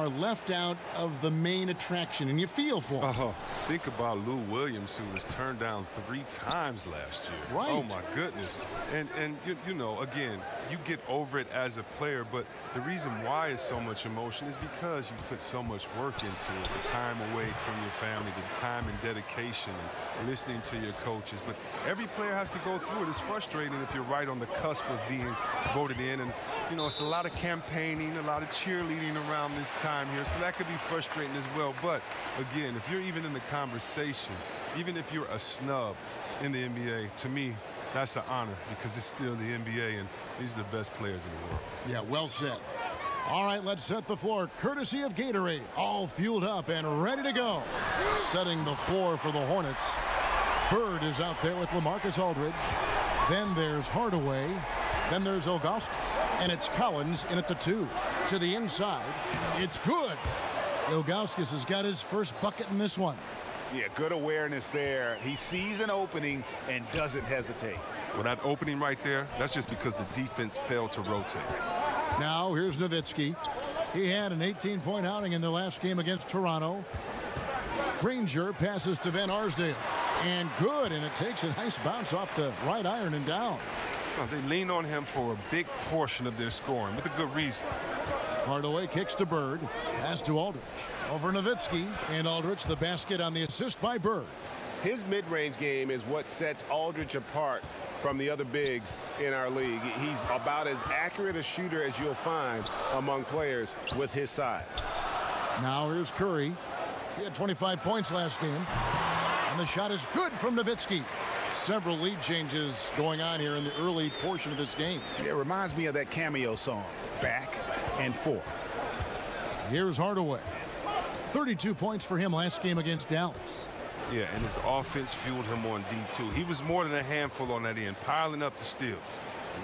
left out of the main attraction, and you feel for them. Oh, think about Lou Williams, who was turned down 3 times last year. Right. Oh, my goodness. And you know, again, you get over it as a player, but the reason why it's so much emotion is because you put so much work into it, the time away from your family, the time and dedication, and listening to your coaches. But every player has to go through it. It's frustrating if you're right on the cusp of being voted in. And, you know, it's a lot of campaigning, a lot of cheerleading around this time here, so that could be frustrating as well. But, again, if you're even in the conversation, even if you're a snub in the NBA, to me, that's an honor because it's still the NBA, and these are the best players in the world. Yeah, well said. All right, let's set the floor courtesy of Gatorade. All fueled up and ready to go. Setting the floor for the Hornets. Bird is out there with LaMarcus Aldridge. Then there's Hardaway. Then there's Ilgauskas. And it's Collins in at the 2. To the inside. It's good. Ilgauskas has got his first bucket in this one. Yeah, good awareness there. He sees an opening and doesn't hesitate. Well, that opening right there, that's just because the defense failed to rotate. Now here's Nowitzki. He had an 18-point outing in the last game against Toronto. Granger passes to Van Arsdale. And good, and it takes a nice bounce off the right iron and down. Well, they lean on him for a big portion of their scoring with a good reason. Hardaway kicks to Bird. Pass to Aldridge. Over Nowitzki. And Aldridge the basket on the assist by Bird. His mid-range game is what sets Aldridge apart from the other bigs in our league. He's about as accurate a shooter as you'll find among players with his size. Now here's Curry. He had 25 points last game. And the shot is good from Nowitzki. Several lead changes going on here in the early portion of this game. It reminds me of that cameo song, Back and Forth. Here's Hardaway. 32 points for him last game against Dallas. Yeah, and his offense fueled him on D2. He was more than a handful on that end, piling up the steals.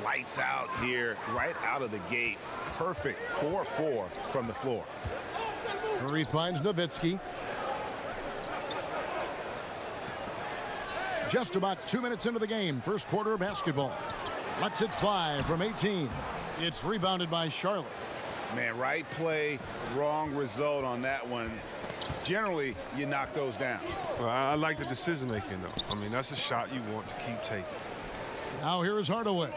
Lights out here, right out of the gate. Perfect 4-4 from the floor. Curry finds Nowitzki. Just about 2 minutes into the game, first quarter of basketball. Lets it fly from 18. It's rebounded by Charlotte. Man, right play, wrong result on that one. Generally, you knock those down. Well, I like the decision-making, though. I mean, that's a shot you want to keep taking. Now here is Hardaway.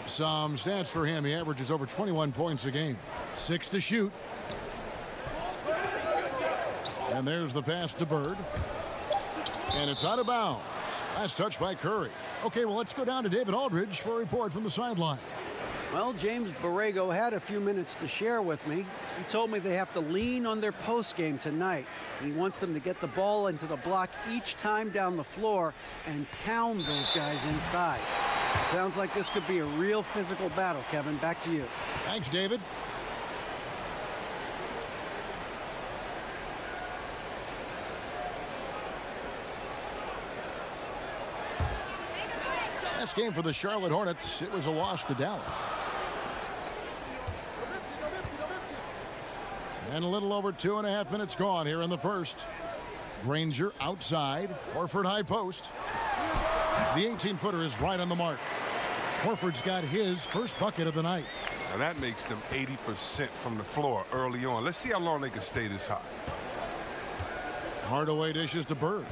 Some stats for him. He averages over 21 points a game. 6 to shoot. And there's the pass to Bird. And it's out of bounds. Last touch by Curry. Okay, well, let's go down to David Aldridge for a report from the sideline. Well, James Borrego had a few minutes to share with me. He told me they have to lean on their post game tonight. He wants them to get the ball into the block each time down the floor and pound those guys inside. Sounds like this could be a real physical battle, Kevin. Back to you. Thanks, David. Last game for the Charlotte Hornets, it was a loss to Dallas. And a little over 2.5 minutes gone here in the first. Granger outside. Horford high post. The 18-footer is right on the mark. Horford's got his first bucket of the night. Now that makes them 80% from the floor early on. Let's see how long they can stay this hot. Hardaway dishes to Bird.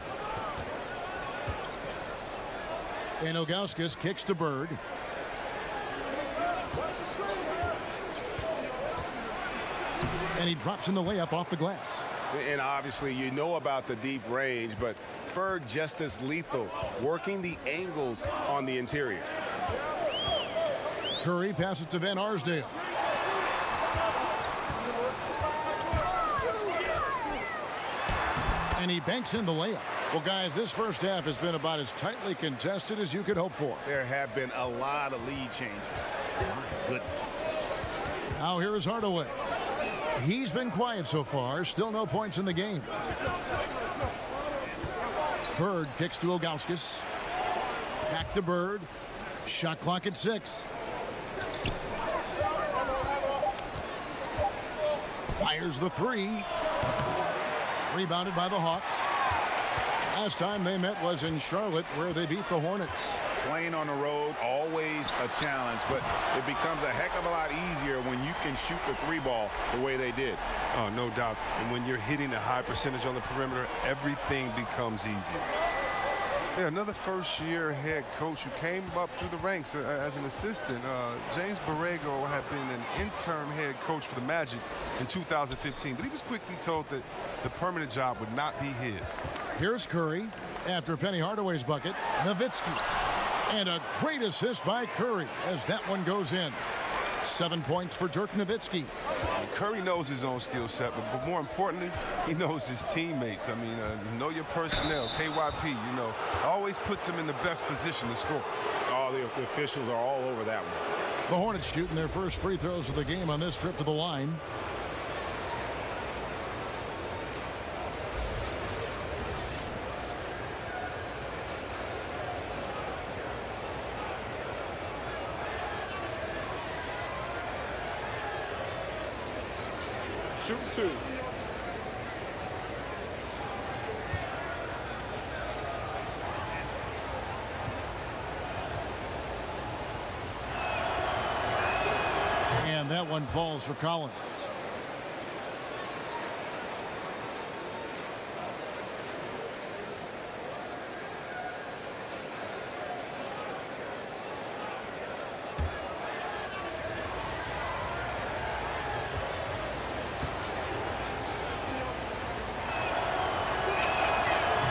And Ilgauskas kicks to Bird. And he drops in the layup off the glass. And obviously you know about the deep range, but Bird just as lethal, working the angles on the interior. Curry passes to Van Arsdale. And he banks in the layup. Well, guys, this first half has been about as tightly contested as you could hope for. There have been a lot of lead changes. My goodness. Now here is Hardaway. He's been quiet so far. Still no points in the game. Bird kicks to Ilgauskas. Back to Bird. Shot clock at 6. Fires the 3. Rebounded by the Hawks. Last time they met was in Charlotte, where they beat the Hornets. Playing on the road, always a challenge, but it becomes a heck of a lot easier when you can shoot the three ball the way they did. Oh, no doubt. And when you're hitting a high percentage on the perimeter, everything becomes easier. Yeah, another first-year head coach who came up through the ranks as an assistant. James Borrego had been an interim head coach for the Magic in 2015, but he was quickly told that the permanent job would not be his. Here's Curry after Penny Hardaway's bucket. Nowitzki. And a great assist by Curry as that one goes in. 7 points for Dirk Nowitzki. Curry knows his own skill set, but more importantly, he knows his teammates. I mean, know your personnel, KYP, always puts him in the best position to score. All the officials are all over that one. The Hornets shooting their first free throws of the game on this trip to the line. Shoot two. And that one falls for Collins.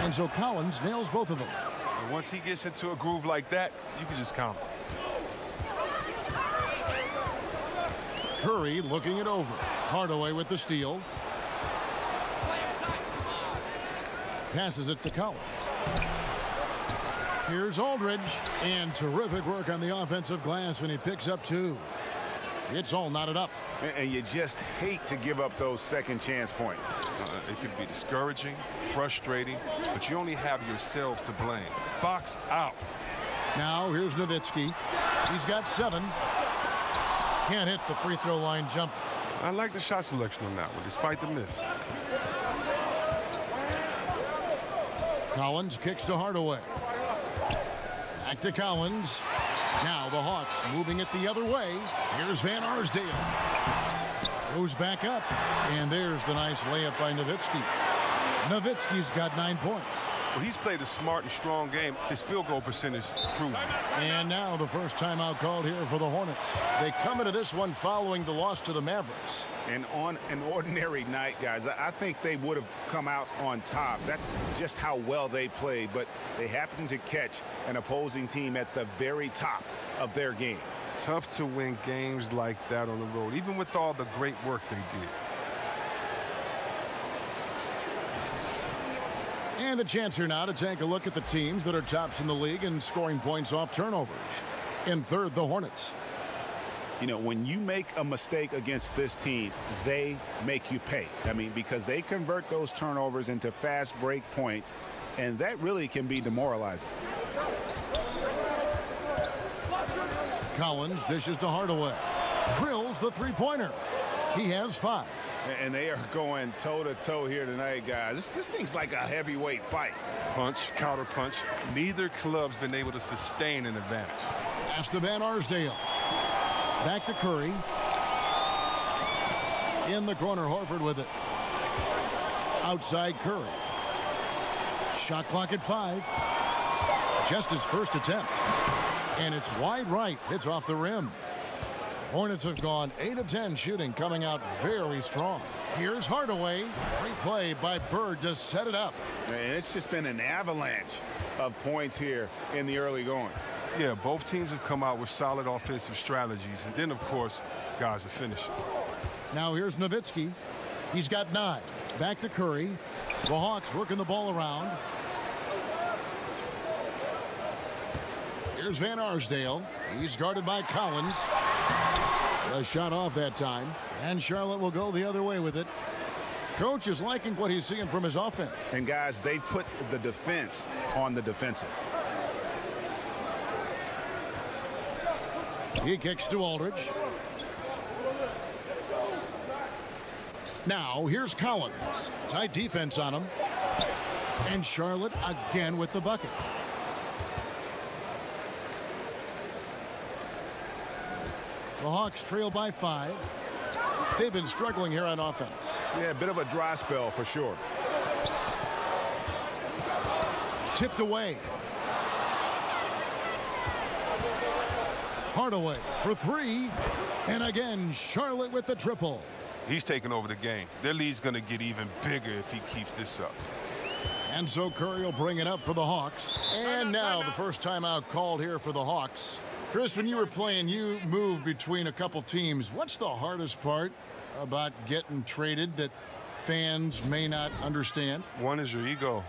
And so Collins nails both of them. And once he gets into a groove like that, you can just count him. Curry looking it over. Hardaway with the steal. Passes it to Collins. Here's Aldridge. And terrific work on the offensive glass when he picks up 2. It's all knotted up. And you just hate to give up those second chance points. It could be discouraging, frustrating, but you only have yourselves to blame. Box out. Now here's Nowitzki. He's got 7. Can't hit the free throw line jumper. I like the shot selection on that one, despite the miss. Collins kicks to Hardaway. Back to Collins. Now the Hawks moving it the other way. Here's Van Arsdale. Goes back up. And there's the nice layup by Nowitzki. Nowitzki's got 9 points. Well, he's played a smart and strong game. His field goal percentage proves it. And now the first timeout called here for the Hornets. They come into this one following the loss to the Mavericks. And on an ordinary night, guys, I think they would have come out on top. That's just how well they played. But they happened to catch an opposing team at the very top of their game. Tough to win games like that on the road, even with all the great work they did. And a chance here now to take a look at the teams that are tops in the league in scoring points off turnovers. In third, the Hornets. When you make a mistake against this team, they make you pay. I mean, because they convert those turnovers into fast break points, and that really can be demoralizing. Collins dishes to Hardaway. Drills the three-pointer. He has 5. And they are going toe-to-toe here tonight, guys. This thing's like a heavyweight fight. Punch, counter punch. Neither club's been able to sustain an advantage. Pass to Van Arsdale. Back to Curry. In the corner, Horford with it. Outside Curry. Shot clock at 5. Just his first attempt. And it's wide right. It's off the rim. Hornets have gone 8 of 10 shooting, coming out very strong. Here's Hardaway. Great play by Bird to set it up. And it's just been an avalanche of points here in the early going. Yeah, both teams have come out with solid offensive strategies. And then, of course, guys are finishing. Now here's Nowitzki. He's got 9. Back to Curry. The Hawks working the ball around. Here's Van Arsdale. He's guarded by Collins. A shot off that time. And Charlotte will go the other way with it. Coach is liking what he's seeing from his offense. And, guys, they put the defense on the defensive. He kicks to Aldridge. Now, here's Collins. Tight defense on him. And Charlotte again with the bucket. The Hawks trail by 5. They've been struggling here on offense. Yeah, a bit of a dry spell for sure. Tipped away. Hardaway for 3. And again, Charlotte with the triple. He's taking over the game. Their lead's going to get even bigger if he keeps this up. And so Curry will bring it up for the Hawks. And now the first timeout called here for the Hawks. Chris, when you were playing, you moved between a couple teams. What's the hardest part about getting traded that fans may not understand? One is your ego.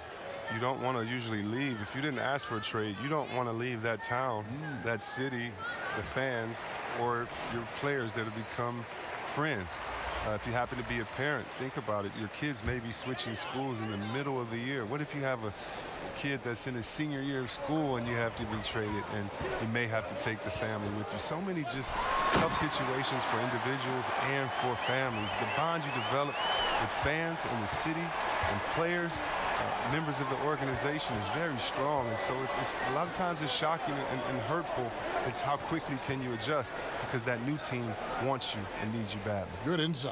You don't want to usually leave. If you didn't ask for a trade, you don't want to leave that town, that city, the fans, or your players that have become friends. If you happen to be a parent, think about it. Your kids may be switching schools in the middle of the year. What if you have a kid that's in his senior year of school and you have to be traded and you may have to take the family with you? So many just tough situations for individuals and for families. The bond you develop with fans in the city and players, members of the organization is very strong. And so it's a lot of times it's shocking and hurtful. It's how quickly can you adjust because that new team wants you and needs you badly. Good insight.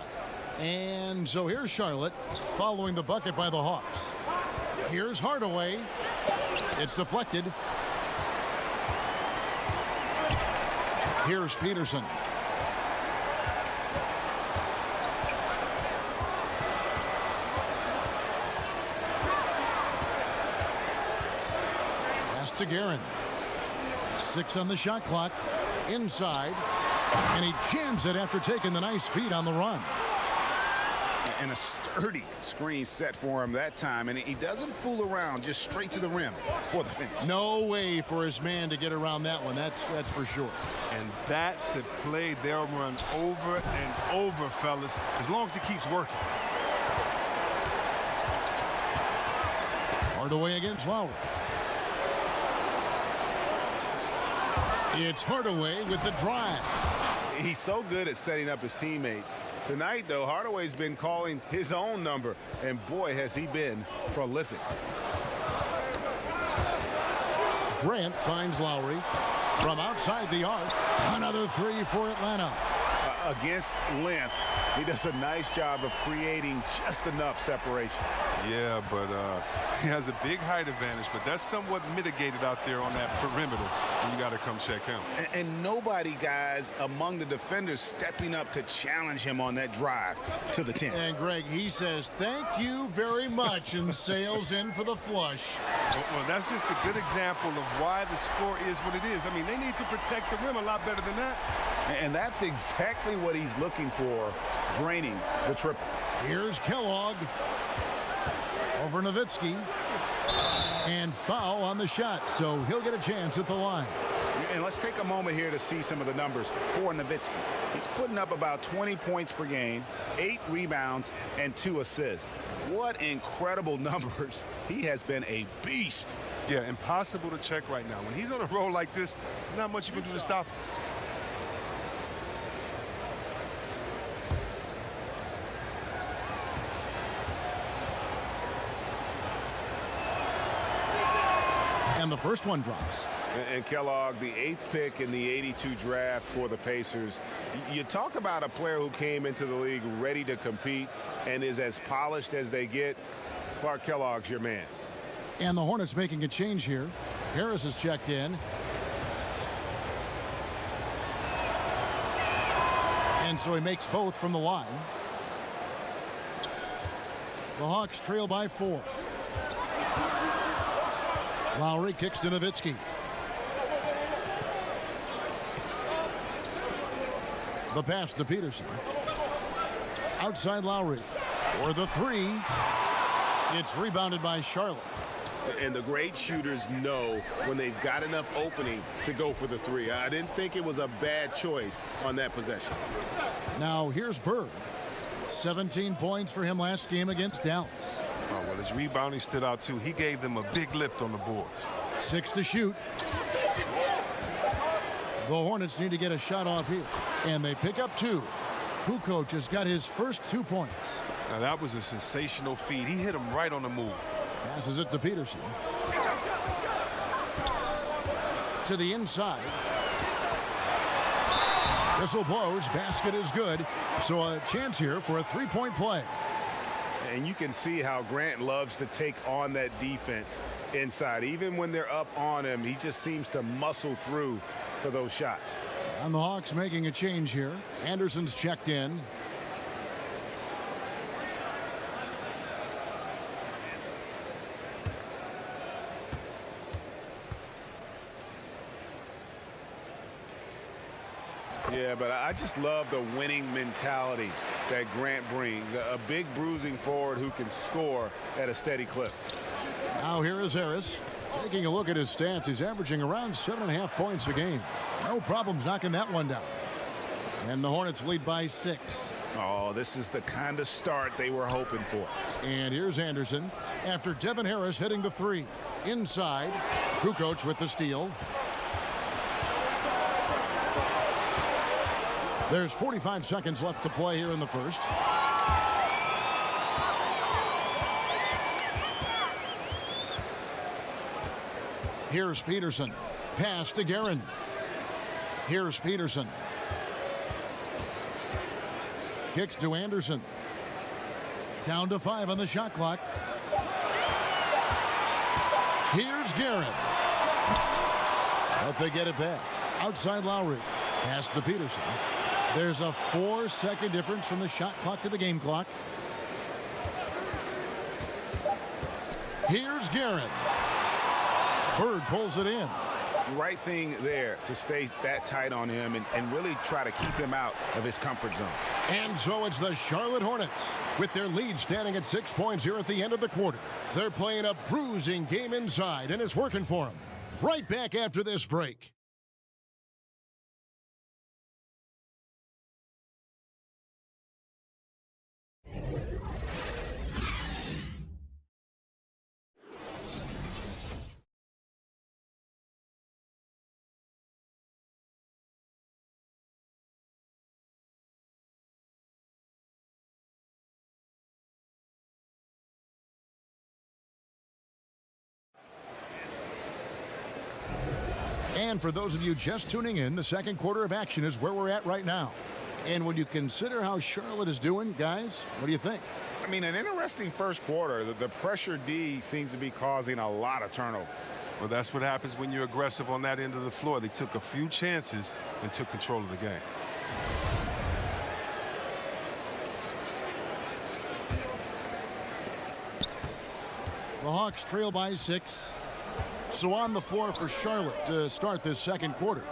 And so here's Charlotte following the bucket by the Hawks. Here's Hardaway. It's deflected. Here's Peterson. Pass to Guerin. 6 on the shot clock. Inside. And he jams it after taking the nice feed on the run. And a sturdy screen set for him that time. And he doesn't fool around, just straight to the rim for the finish. No way for his man to get around that one. That's for sure. And that's a play they'll run over and over, fellas, as long as he keeps working. Hardaway against Lowry. It's Hardaway with the drive. He's so good at setting up his teammates. Tonight, though, Hardaway's been calling his own number, and boy, has he been prolific. Grant finds Lowry from outside the arc. Another 3 for Atlanta. Against length, he does a nice job of creating just enough separation. Yeah, but he has a big height advantage, but that's somewhat mitigated out there on that perimeter. And you got to come check him. And nobody, guys, among the defenders stepping up to challenge him on that drive to the 10. And Greg, he says, thank you very much, and sails in for the flush. Well, that's just a good example of why the score is what it is. I mean, they need to protect the rim a lot better than that. And that's exactly what he's looking for, draining the triple. Here's Kellogg over Nowitzki. And foul on the shot, so he'll get a chance at the line. And let's take a moment here to see some of the numbers for Nowitzki. He's putting up about 20 points per game, 8 rebounds, and 2 assists. What incredible numbers. He has been a beast. Yeah, impossible to check right now. When he's on a roll like this, not much you can do to stop him. And the first one drops. And Kellogg, the 8th pick in the 82 draft for the Pacers. You talk about a player who came into the league ready to compete and is as polished as they get. Clark Kellogg's your man. And the Hornets making a change here. Harris is checked in. And so he makes both from the line. The Hawks trail by 4. Lowry kicks to Nowitzki. The pass to Peterson. Outside Lowry. For the 3. It's rebounded by Charlotte. And the great shooters know when they've got enough opening to go for the 3. I didn't think it was a bad choice on that possession. Now here's Bird. 17 points for him last game against Dallas. Oh, well, his rebounding stood out, too. He gave them a big lift on the boards. 6 to shoot. The Hornets need to get a shot off here. And they pick up 2. Kukoc has got his first 2 points. Now, that was a sensational feed. He hit him right on the move. Passes it to Peterson. To the inside. Whistle blows. Basket is good. So a chance here for a three-point play. And you can see how Grant loves to take on that defense inside. Even when they're up on him, he just seems to muscle through for those shots. And the Hawks making a change here. Anderson's checked in. Yeah, but I just love the winning mentality that Grant brings. A big bruising forward who can score at a steady clip. Now here is Harris. Taking a look at his stats, he's averaging around 7.5 points a game. No problems knocking that one down. And the Hornets lead by 6. Oh, this is the kind of start they were hoping for. And here's Anderson after Devin Harris hitting the three. Inside, Kukoc with the steal. There's 45 seconds left to play here in the first. Here's Peterson. Pass to Guerin. Here's Peterson. Kicks to Anderson. Down to 5 on the shot clock. Here's Guerin. But they get it back. Outside Lowry. Pass to Peterson. There's a 4-second difference from the shot clock to the game clock. Here's Guerin. Bird pulls it in. Right thing there to stay that tight on him and really try to keep him out of his comfort zone. And so it's the Charlotte Hornets with their lead standing at 6 points here at the end of the quarter. They're playing a bruising game inside, and it's working for them. Right back after this break. And for those of you just tuning in, the second quarter of action is where we're at right now. And when you consider how Charlotte is doing, guys, what do you think? I mean, an interesting first quarter. The pressure D seems to be causing a lot of turnover. Well, that's what happens when you're aggressive on that end of the floor. They took a few chances and took control of the game. The Hawks trail by 6. So on the floor for Charlotte to start this second quarter.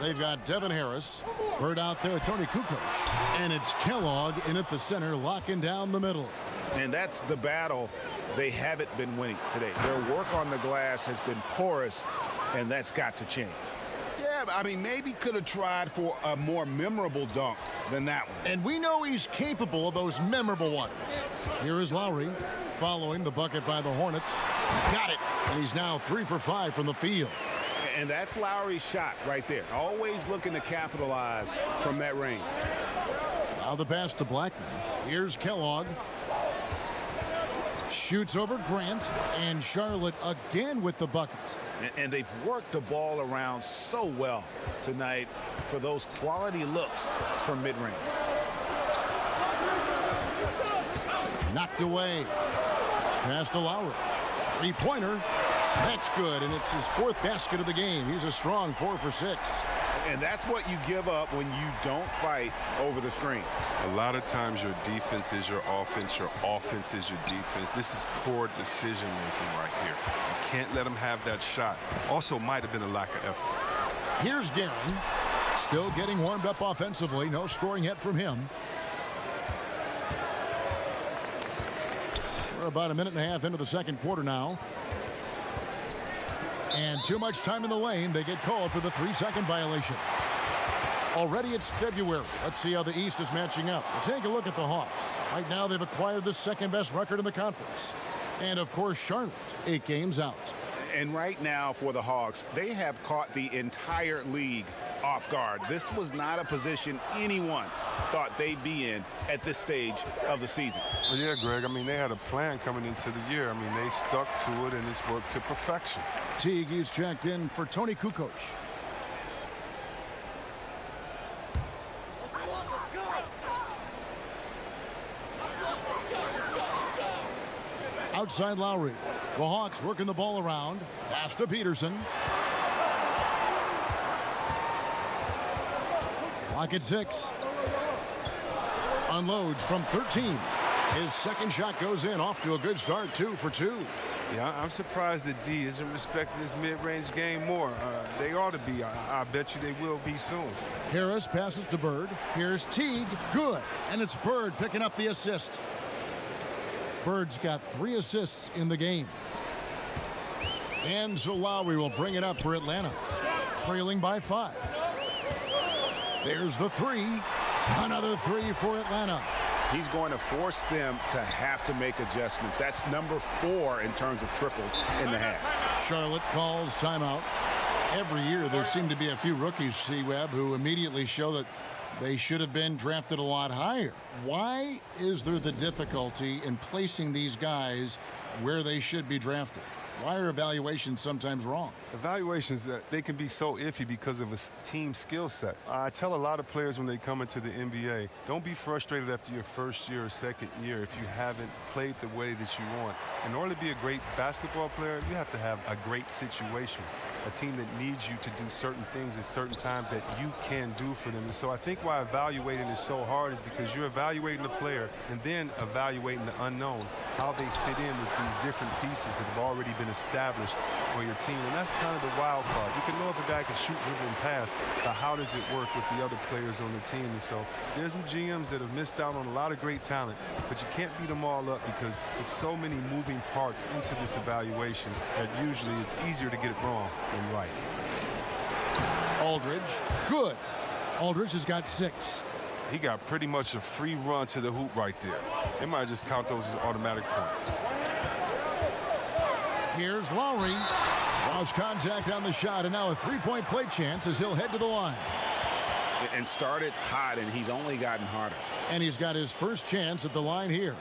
They've got Devin Harris, Bird out there, Tony Kukoc, and it's Kellogg in at the center, locking down the middle. And that's the battle they haven't been winning today. Their work on the glass has been porous, and that's got to change. Yeah, I mean, maybe could have tried for a more memorable dunk than that one. And we know he's capable of those memorable ones. Here is Lowry, following the bucket by the Hornets. Got it. And he's now 3 for 5 from the field. And that's Lowry's shot right there. Always looking to capitalize from that range. Now the pass to Blackman. Here's Kellogg. Shoots over Grant. And Charlotte again with the bucket. And they've worked the ball around so well tonight for those quality looks from mid-range. Knocked away. Pass to Lowry. Three-pointer. That's good, and it's his 4th basket of the game. He's a strong 4 for 6. And that's what you give up when you don't fight over the screen. A lot of times your defense is your offense is your defense. This is poor decision-making right here. You can't let them have that shot. Also might have been a lack of effort. Here's Guerin. Still getting warmed up offensively. No scoring yet from him. We're about a minute and a half into the second quarter now. And too much time in the lane. They get called for the 3-second violation. Already it's February. Let's see how the East is matching up. We'll take a look at the Hawks. Right now they've acquired the 2nd-best record in the conference. And, of course, Charlotte, 8 games out. And right now for the Hawks, they have caught the entire league off guard. This was not a position anyone thought they'd be in at this stage of the season. Well, yeah, Greg, I mean, they had a plan coming into the year. I mean, they stuck to it, and it's worked to perfection. Teague is checked in for Tony Kukoc. Outside Lowry. The Hawks working the ball around. Pass to Peterson. Clock at 6. Unloads from 13. His second shot goes in, off to a good start, 2 for 2. Yeah, I'm surprised that D isn't respecting this mid-range game more. They ought to be. I bet you they will be soon. Harris passes to Bird. Here's Teague. Good. And it's Bird picking up the assist. Bird's got 3 assists in the game. And so Lowry will bring it up for Atlanta, trailing by 5. There's the 3. Another 3 for Atlanta. He's going to force them to have to make adjustments. That's number 4 in terms of triples in the half. Charlotte calls timeout. Every year there seem to be a few rookies, C-Web, who immediately show that they should have been drafted a lot higher. Why is there the difficulty in placing these guys where they should be drafted? Why are evaluations sometimes wrong? Evaluations, they can be so iffy because of a team skill set. I tell a lot of players when they come into the NBA, don't be frustrated after your first year or second year if you haven't played the way that you want. In order to be a great basketball player, you have to have a great situation. A team that needs you to do certain things at certain times that you can do for them. And so I think why evaluating is so hard is because you're evaluating the player and then evaluating the unknown, how they fit in with these different pieces that have already been established on your team. And that's kind of the wild part. You can know if a guy can shoot, dribble, and pass, but how does it work with the other players on the team? And so there's some GMs that have missed out on a lot of great talent, but you can't beat them all up because it's so many moving parts into this evaluation that usually it's easier to get it wrong than right. Aldridge, good. Aldridge has got 6. He got pretty much a free run to the hoop right there. They might just count those as automatic points. Here's Lowry. Lost contact on the shot, and now a 3-point play chance as he'll head to the line. And started hot, and he's only gotten harder. And he's got his first chance at the line here.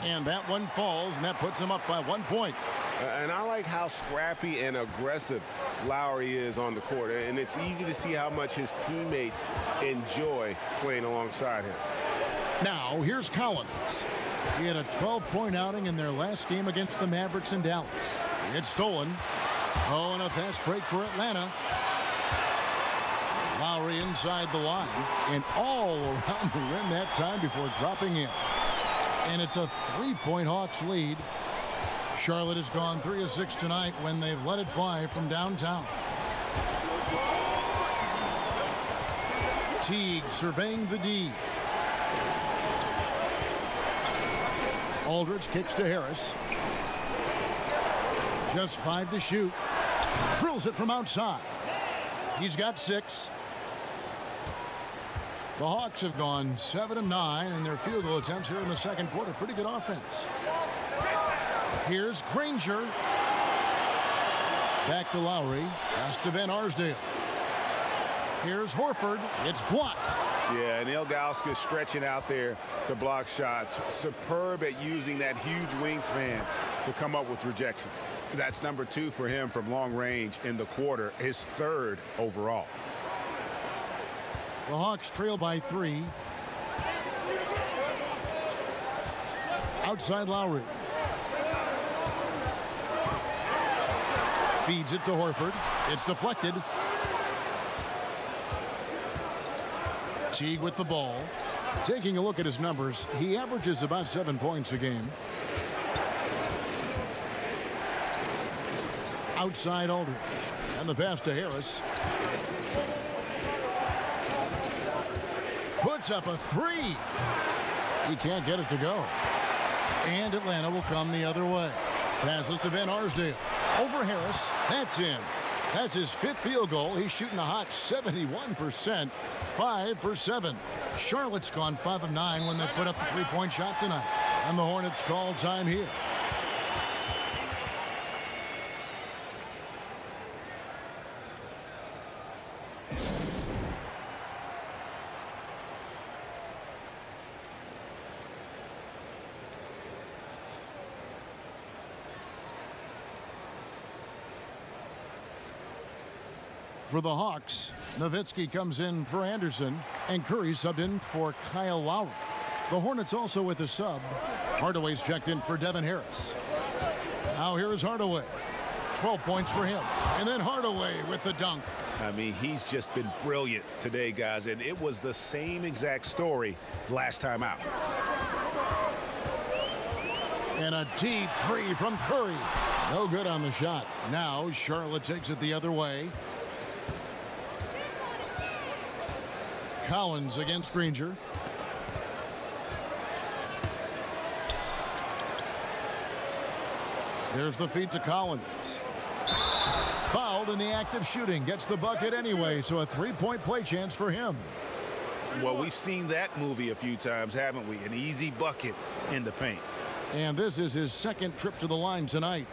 And that one falls, and that puts him up by 1 point. And I like how scrappy and aggressive Lowry is on the court. And it's easy to see how much his teammates enjoy playing alongside him. Now, here's Collins. He had a 12-point outing in their last game against the Mavericks in Dallas. It's stolen. Oh, and a fast break for Atlanta. Lowry inside the line and all around the rim that time before dropping in. And it's a 3-point Hawks lead. Charlotte has gone 3 of 6 tonight when they've let it fly from downtown. Teague surveying the D. Aldridge kicks to Harris. Just 5 to shoot. Drills it from outside. He's got 6. The Hawks have gone 7 of 9 in their field goal attempts here in the second quarter. Pretty good offense. Here's Granger. Back to Lowry. Pass to Van Arsdale. Here's Horford. It's blocked. Yeah, and Ilgauskas stretching out there to block shots. Superb at using that huge wingspan to come up with rejections. That's number 2 for him from long range in the quarter, his 3rd overall. The Hawks trail by 3. Outside Lowry. Feeds it to Horford. It's deflected. Teague with the ball. Taking a look at his numbers, he averages about 7 points a game. Outside Aldridge. And the pass to Harris. Puts up a 3. He can't get it to go. And Atlanta will come the other way. Passes to Van Arsdale. Over Harris. That's in. That's his 5th field goal. He's shooting a hot 71%. 5 for 7. Charlotte's gone 5 of 9 when they put up the 3-point shot tonight. And the Hornets call time here. For the Hawks, Nowitzki comes in for Anderson, and Curry subbed in for Kyle Lowry. The Hornets also with a sub. Hardaway's checked in for Devin Harris. Now here's Hardaway. 12 points for him. And then Hardaway with the dunk. I mean, he's just been brilliant today, guys, and it was the same exact story last time out. And a deep three from Curry. No good on the shot. Now Charlotte takes it the other way. Collins against Granger. There's the feed to Collins. Fouled in the act of shooting. Gets the bucket anyway, so a three-point play chance for him. Well, we've seen that movie a few times, haven't we? An easy bucket in the paint. And this is his second trip to the line tonight.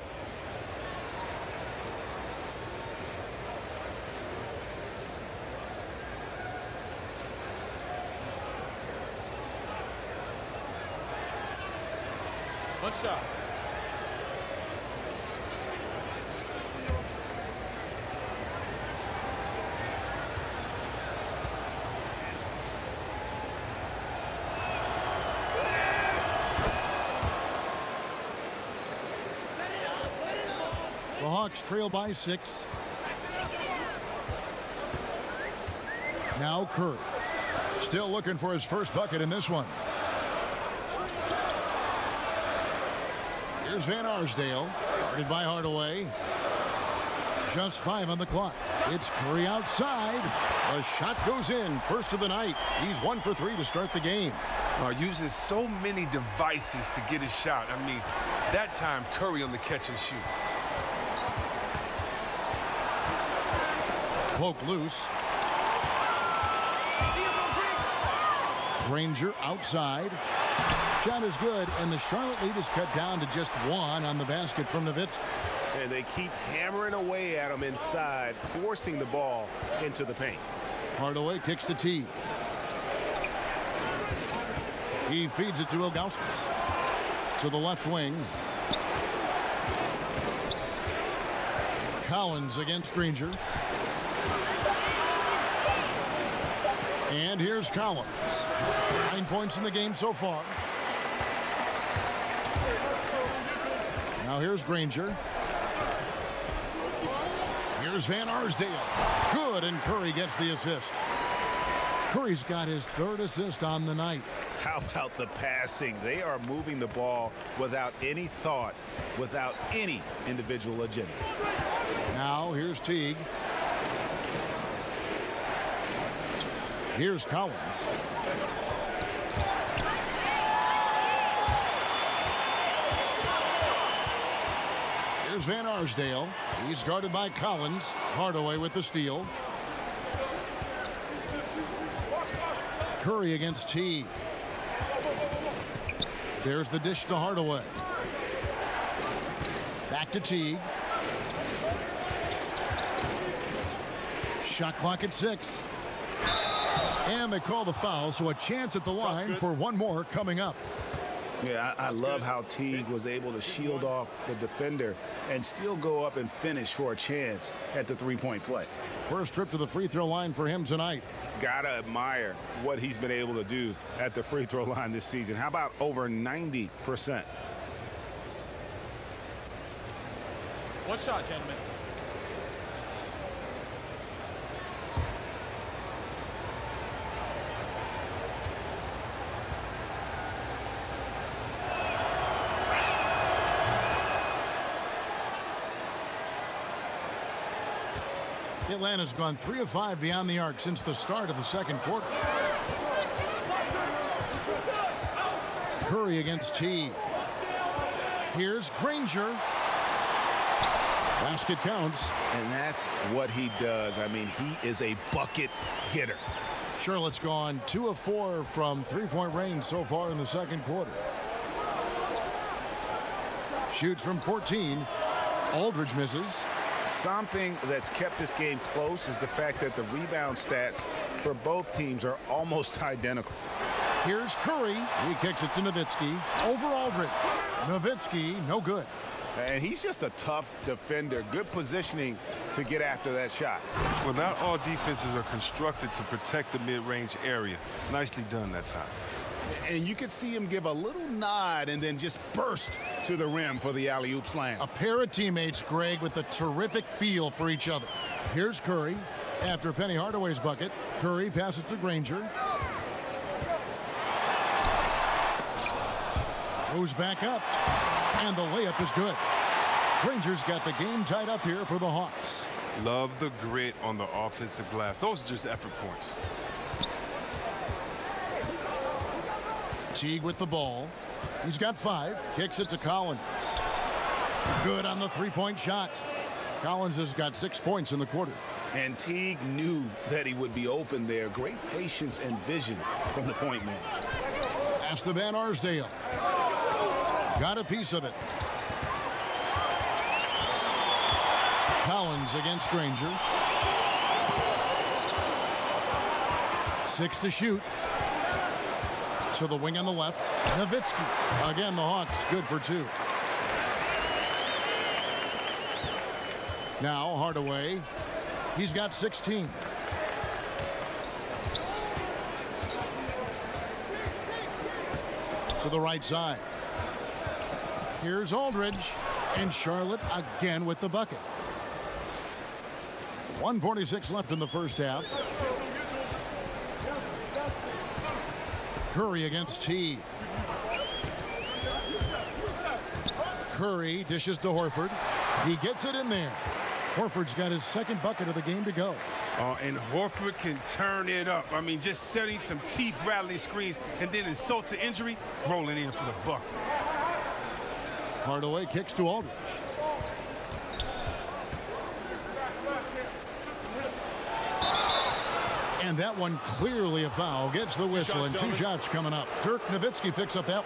One shot. The Hawks trail by 6. Now Curry. Still looking for his first bucket in this one. Here's Van Arsdale. Guarded by Hardaway. Just 5 on the clock. It's Curry outside. The shot goes in. First of the night. He's 1 for 3 to start the game. Using so many devices to get a shot. I mean, that time Curry on the catch and shoot. Poke loose. Granger outside. Shot is good, and the Charlotte lead is cut down to just 1 on the basket from Nowitzki. And they keep hammering away at him inside, forcing the ball into the paint. Hardaway kicks to T. He feeds it to Ilgauskas. To the left wing. Collins against Granger. And here's Collins. 9 points in the game so far. Now here's Granger. Here's Van Arsdale. Good, and Curry gets the assist. Curry's got his 3rd assist on the night. How about the passing? They are moving the ball without any thought, without any individual agenda. Now here's Teague. Here's Collins. Here's Van Arsdale. He's guarded by Collins. Hardaway with the steal. Curry against T. There's the dish to Hardaway. Back to Teague. Shot clock at 6. And they call the foul, so a chance at the line for one more coming up. Yeah, I love how Teague was able to shield off the defender and still go up and finish for a chance at the three-point play. First trip to the free throw line for him tonight. Gotta admire what he's been able to do at the free throw line this season. How about over 90%? One shot, gentlemen. Atlanta's gone 3 of 5 beyond the arc since the start of the second quarter. Curry against T. Here's Granger. Basket counts. And that's what he does. I mean, he is a bucket getter. Charlotte's gone 2 of 4 from three-point range so far in the second quarter. Shoots from 14. Aldridge misses. Something that's kept this game close is the fact that the rebound stats for both teams are almost identical. Here's Curry. He kicks it to Nowitzki. Over Aldridge. Nowitzki, no good. And he's just a tough defender. Good positioning to get after that shot. Well, not all defenses are constructed to protect the mid-range area. Nicely done that time. And you could see him give a little nod and then just burst to the rim for the alley-oop slam. A pair of teammates, Greg, with a terrific feel for each other. Here's Curry. After Penny Hardaway's bucket, Curry passes to Granger. Goes back up, and the layup is good. Granger's got the game tied up here for the Hawks. Love the grit on the offensive glass. Those are just effort points. Teague with the ball. He's got 5. Kicks it to Collins. Good on the three-point shot. Collins has got 6 points in the quarter. And Teague knew that he would be open there. Great patience and vision from the point man. Pass to Van Arsdale. Got a piece of it. Collins against Granger. 6 to shoot. To the wing on the left. Nowitzki. Again, the Hawks good for 2. Now Hardaway. He's got 16. To the right side. Here's Aldridge. And Charlotte again with the bucket. 1:46 left in the first half. Curry against T. Curry dishes to Horford. He gets it in there. Horford's got his second bucket of the game to go. And Horford can turn it up. I mean, just setting some teeth-rattling screens and then insult to injury, rolling in for the bucket. Hardaway kicks to Aldridge. And that one clearly a foul. Gets the whistle, and 2 shots coming up. Dirk Nowitzki picks up that.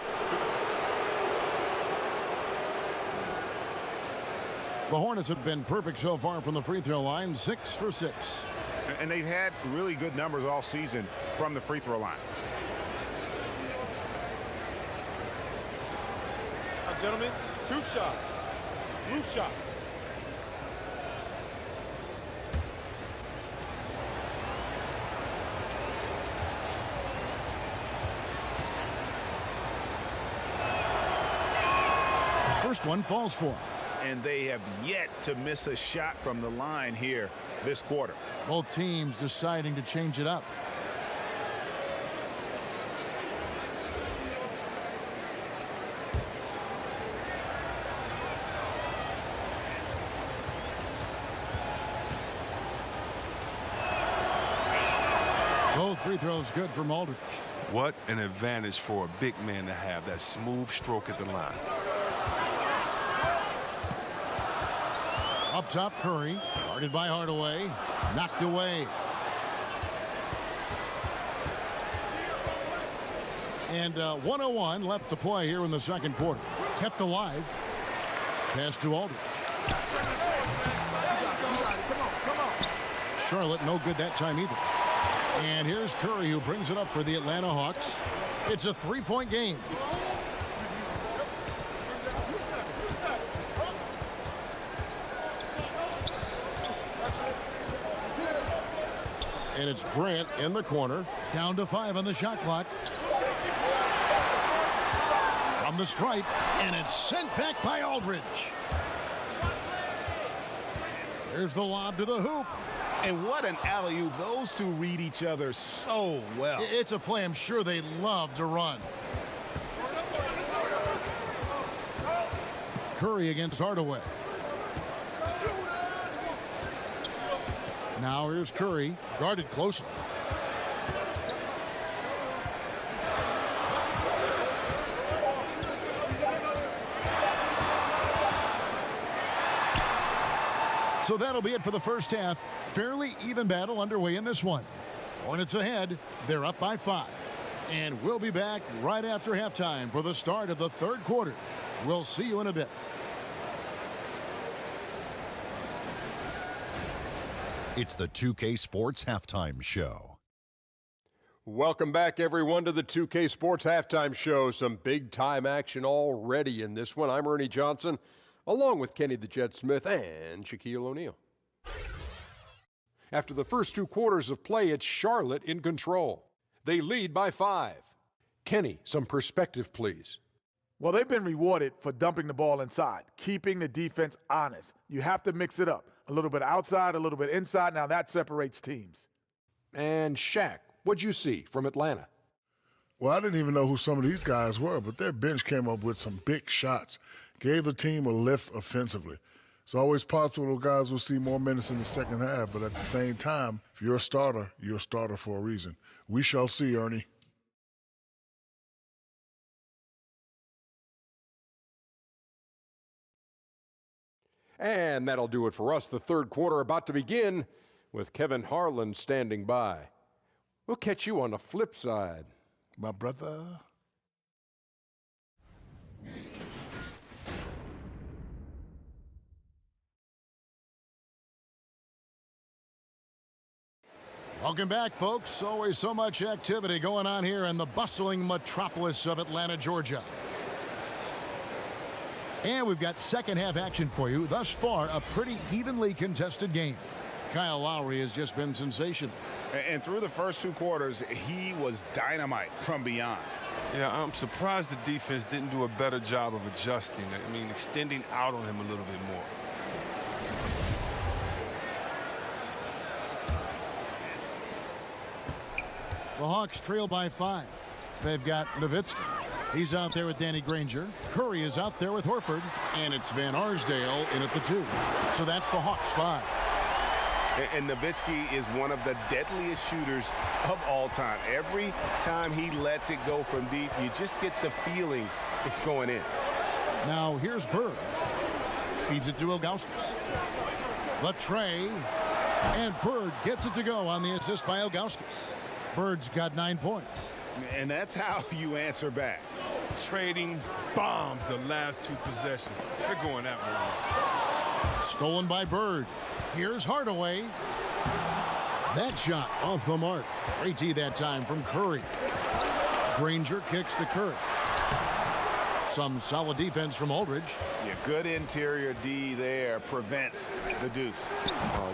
The Hornets have been perfect so far from the free throw line, 6 for 6. And they've had really good numbers all season from the free throw line. Now, gentlemen, 2 shots. Loose shots. First one falls for him. And they have yet to miss a shot from the line here this quarter. Both teams deciding to change it up. Both free throws good from Aldridge. What an advantage for a big man to have that smooth stroke at the line. Up top, Curry, guarded by Hardaway, knocked away. And 1:01 left to play here in the second quarter. Kept alive. Pass to Aldridge. Charlotte no good that time either. And here's Curry, who brings it up for the Atlanta Hawks. It's a 3-point game. And it's Grant in the corner. Down to 5 on the shot clock. From the stripe. And it's sent back by Aldridge. There's the lob to the hoop. And what an alley-oop. Those two read each other so well. It's a play I'm sure they love to run. Curry against Hardaway. Now here's Curry, guarded closely. So that'll be it for the first half. Fairly even battle underway in this one. Hornets ahead. They're up by 5. And we'll be back right after halftime for the start of the third quarter. We'll see you in a bit. It's the 2K Sports Halftime Show. Welcome back, everyone, to the 2K Sports Halftime Show. Some big-time action already in this one. I'm Ernie Johnson along with Kenny the Jet Smith and Shaquille O'Neal. After the first 2 quarters of play, it's Charlotte in control. They lead by 5. Kenny, some perspective, please. Well, they've been rewarded for dumping the ball inside, keeping the defense honest. You have to mix it up. A little bit outside, a little bit inside. Now that separates teams. And Shaq, what'd you see from Atlanta? Well, I didn't even know who some of these guys were, but their bench came up with some big shots, gave the team a lift offensively. It's always possible those guys will see more minutes in the second half, but at the same time, if you're a starter for a reason. We shall see, Ernie. And that'll do it for us. The third quarter about to begin with Kevin Harlan standing by. We'll catch you on the flip side. My brother. Welcome back, folks. Always so much activity going on here in the bustling metropolis of Atlanta, Georgia. And we've got second half action for you. Thus far, a pretty evenly contested game. Kyle Lowry has just been sensational. And through the first 2 quarters, he was dynamite from beyond. Yeah, I'm surprised the defense didn't do a better job of adjusting. I mean, extending out on him a little bit more. The Hawks trail by 5. They've got Nowitzki. He's out there with Danny Granger. Curry is out there with Horford. And it's Van Arsdale in at the 2. So that's the Hawks 5. And Nowitzki is one of the deadliest shooters of all time. Every time he lets it go from deep, you just get the feeling it's going in. Now here's Bird. Feeds it to Ilgauskas. The tray. And Bird gets it to go on the assist by Ilgauskas. Bird's got 9 points. And that's how you answer back. Trading bombs the last 2 possessions. They're going that way. Stolen by Bird. Here's Hardaway. That shot off the mark. Great D that time from Curry. Granger kicks to Curry. Some solid defense from Aldridge. Yeah, good interior D there prevents the deuce.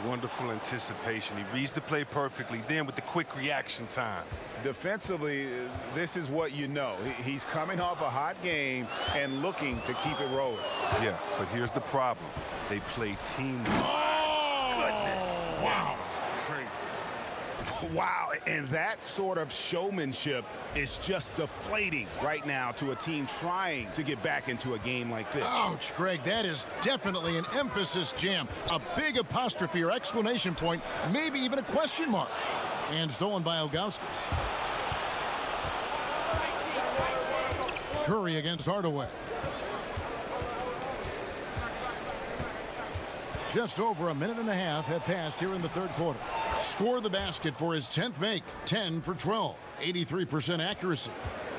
Wonderful anticipation. He reads the play perfectly. Then with the quick reaction time. Defensively, this is what you know. He's coming off a hot game and looking to keep it rolling. Yeah, but here's the problem. They play team. Goodness. Wow. Crazy. Wow, and that sort of showmanship is just deflating right now to a team trying to get back into a game like this. Ouch, Greg, that is definitely an emphasis jam. A big apostrophe or exclamation point, maybe even a question mark. And stolen by Ilgauskas. Curry against Hardaway. Just over a minute and a half have passed here in the third quarter. Score the basket for his 10th make. 10 for 12. 83% accuracy.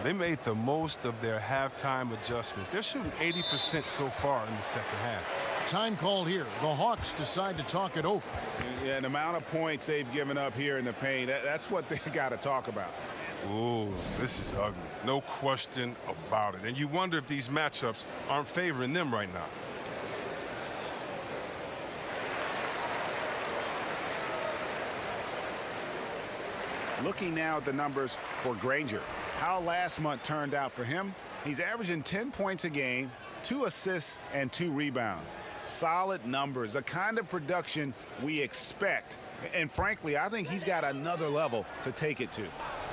They made the most of their halftime adjustments. They're shooting 80% so far in the second half. Time called here. The Hawks decide to talk it over. Yeah, the amount of points they've given up here in the paint, that's what they got to talk about. Ooh, this is ugly. No question about it. And you wonder if these matchups aren't favoring them right now. Looking now at the numbers for Granger. How last month turned out for him. He's averaging 10 points a game, 2 assists, and 2 rebounds. Solid numbers, the kind of production we expect. And frankly, I think he's got another level to take it to.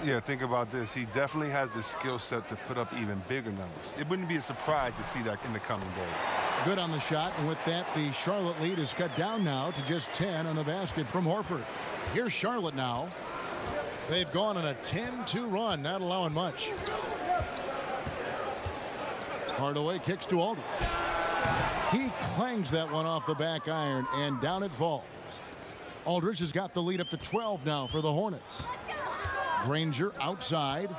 Yeah, think about this. He definitely has the skill set to put up even bigger numbers. It wouldn't be a surprise to see that in the coming days. Good on the shot, and with that, the Charlotte lead is cut down now to just 10 on the basket from Horford. Here's Charlotte now. They've gone on a 10-2 run, not allowing much. Hardaway kicks to Aldridge. He clangs that one off the back iron, and down it falls. Aldridge has got the lead up to 12 now for the Hornets. Granger outside.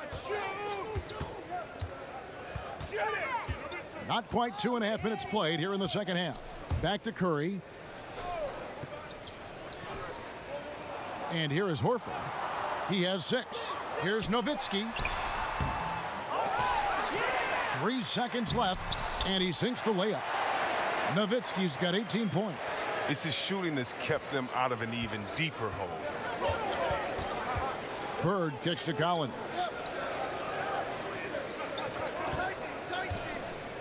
Not quite 2.5 minutes played here in the second half. Back to Curry. And here is Horford. He has 6. Here's Nowitzki. 3 seconds left, and he sinks the layup. Nowitzki's got 18 points. It's his shooting that's kept them out of an even deeper hole. Bird kicks to Collins.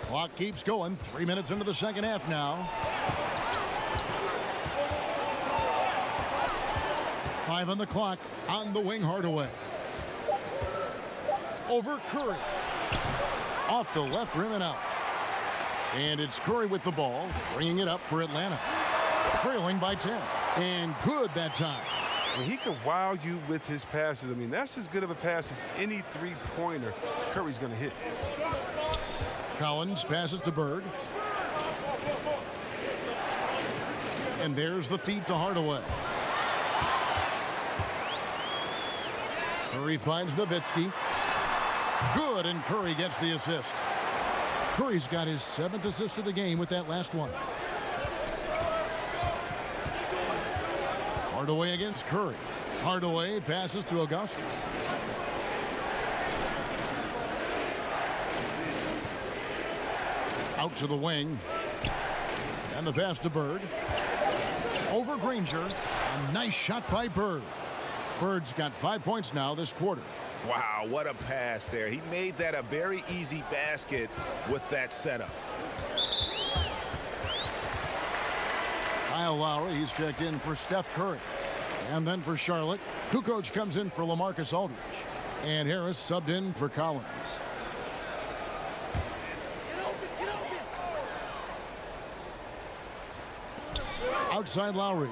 Clock keeps going. 3 minutes into the second half now. 5 on the clock. On the wing, Hardaway. Over Curry. Off the left rim and out. And it's Curry with the ball, bringing it up for Atlanta. Trailing by 10. And good that time. When he can wow you with his passes, I mean, that's as good of a pass as any three-pointer Curry's going to hit. Collins passes to Bird. And there's the feed to Hardaway. Curry finds Nowitzki. Good, and Curry gets the assist. Curry's got his 7th assist of the game with that last one. Hardaway against Curry. Hardaway passes to Augustus. Out to the wing. And the pass to Bird. Over Granger. A nice shot by Bird. Bird's got 5 points now this quarter. Wow, what a pass there. He made that a very easy basket with that setup. Kyle Lowry, he's checked in for Steph Curry. And then for Charlotte, Kukoc comes in for LaMarcus Aldridge. And Harris subbed in for Collins. Outside Lowry.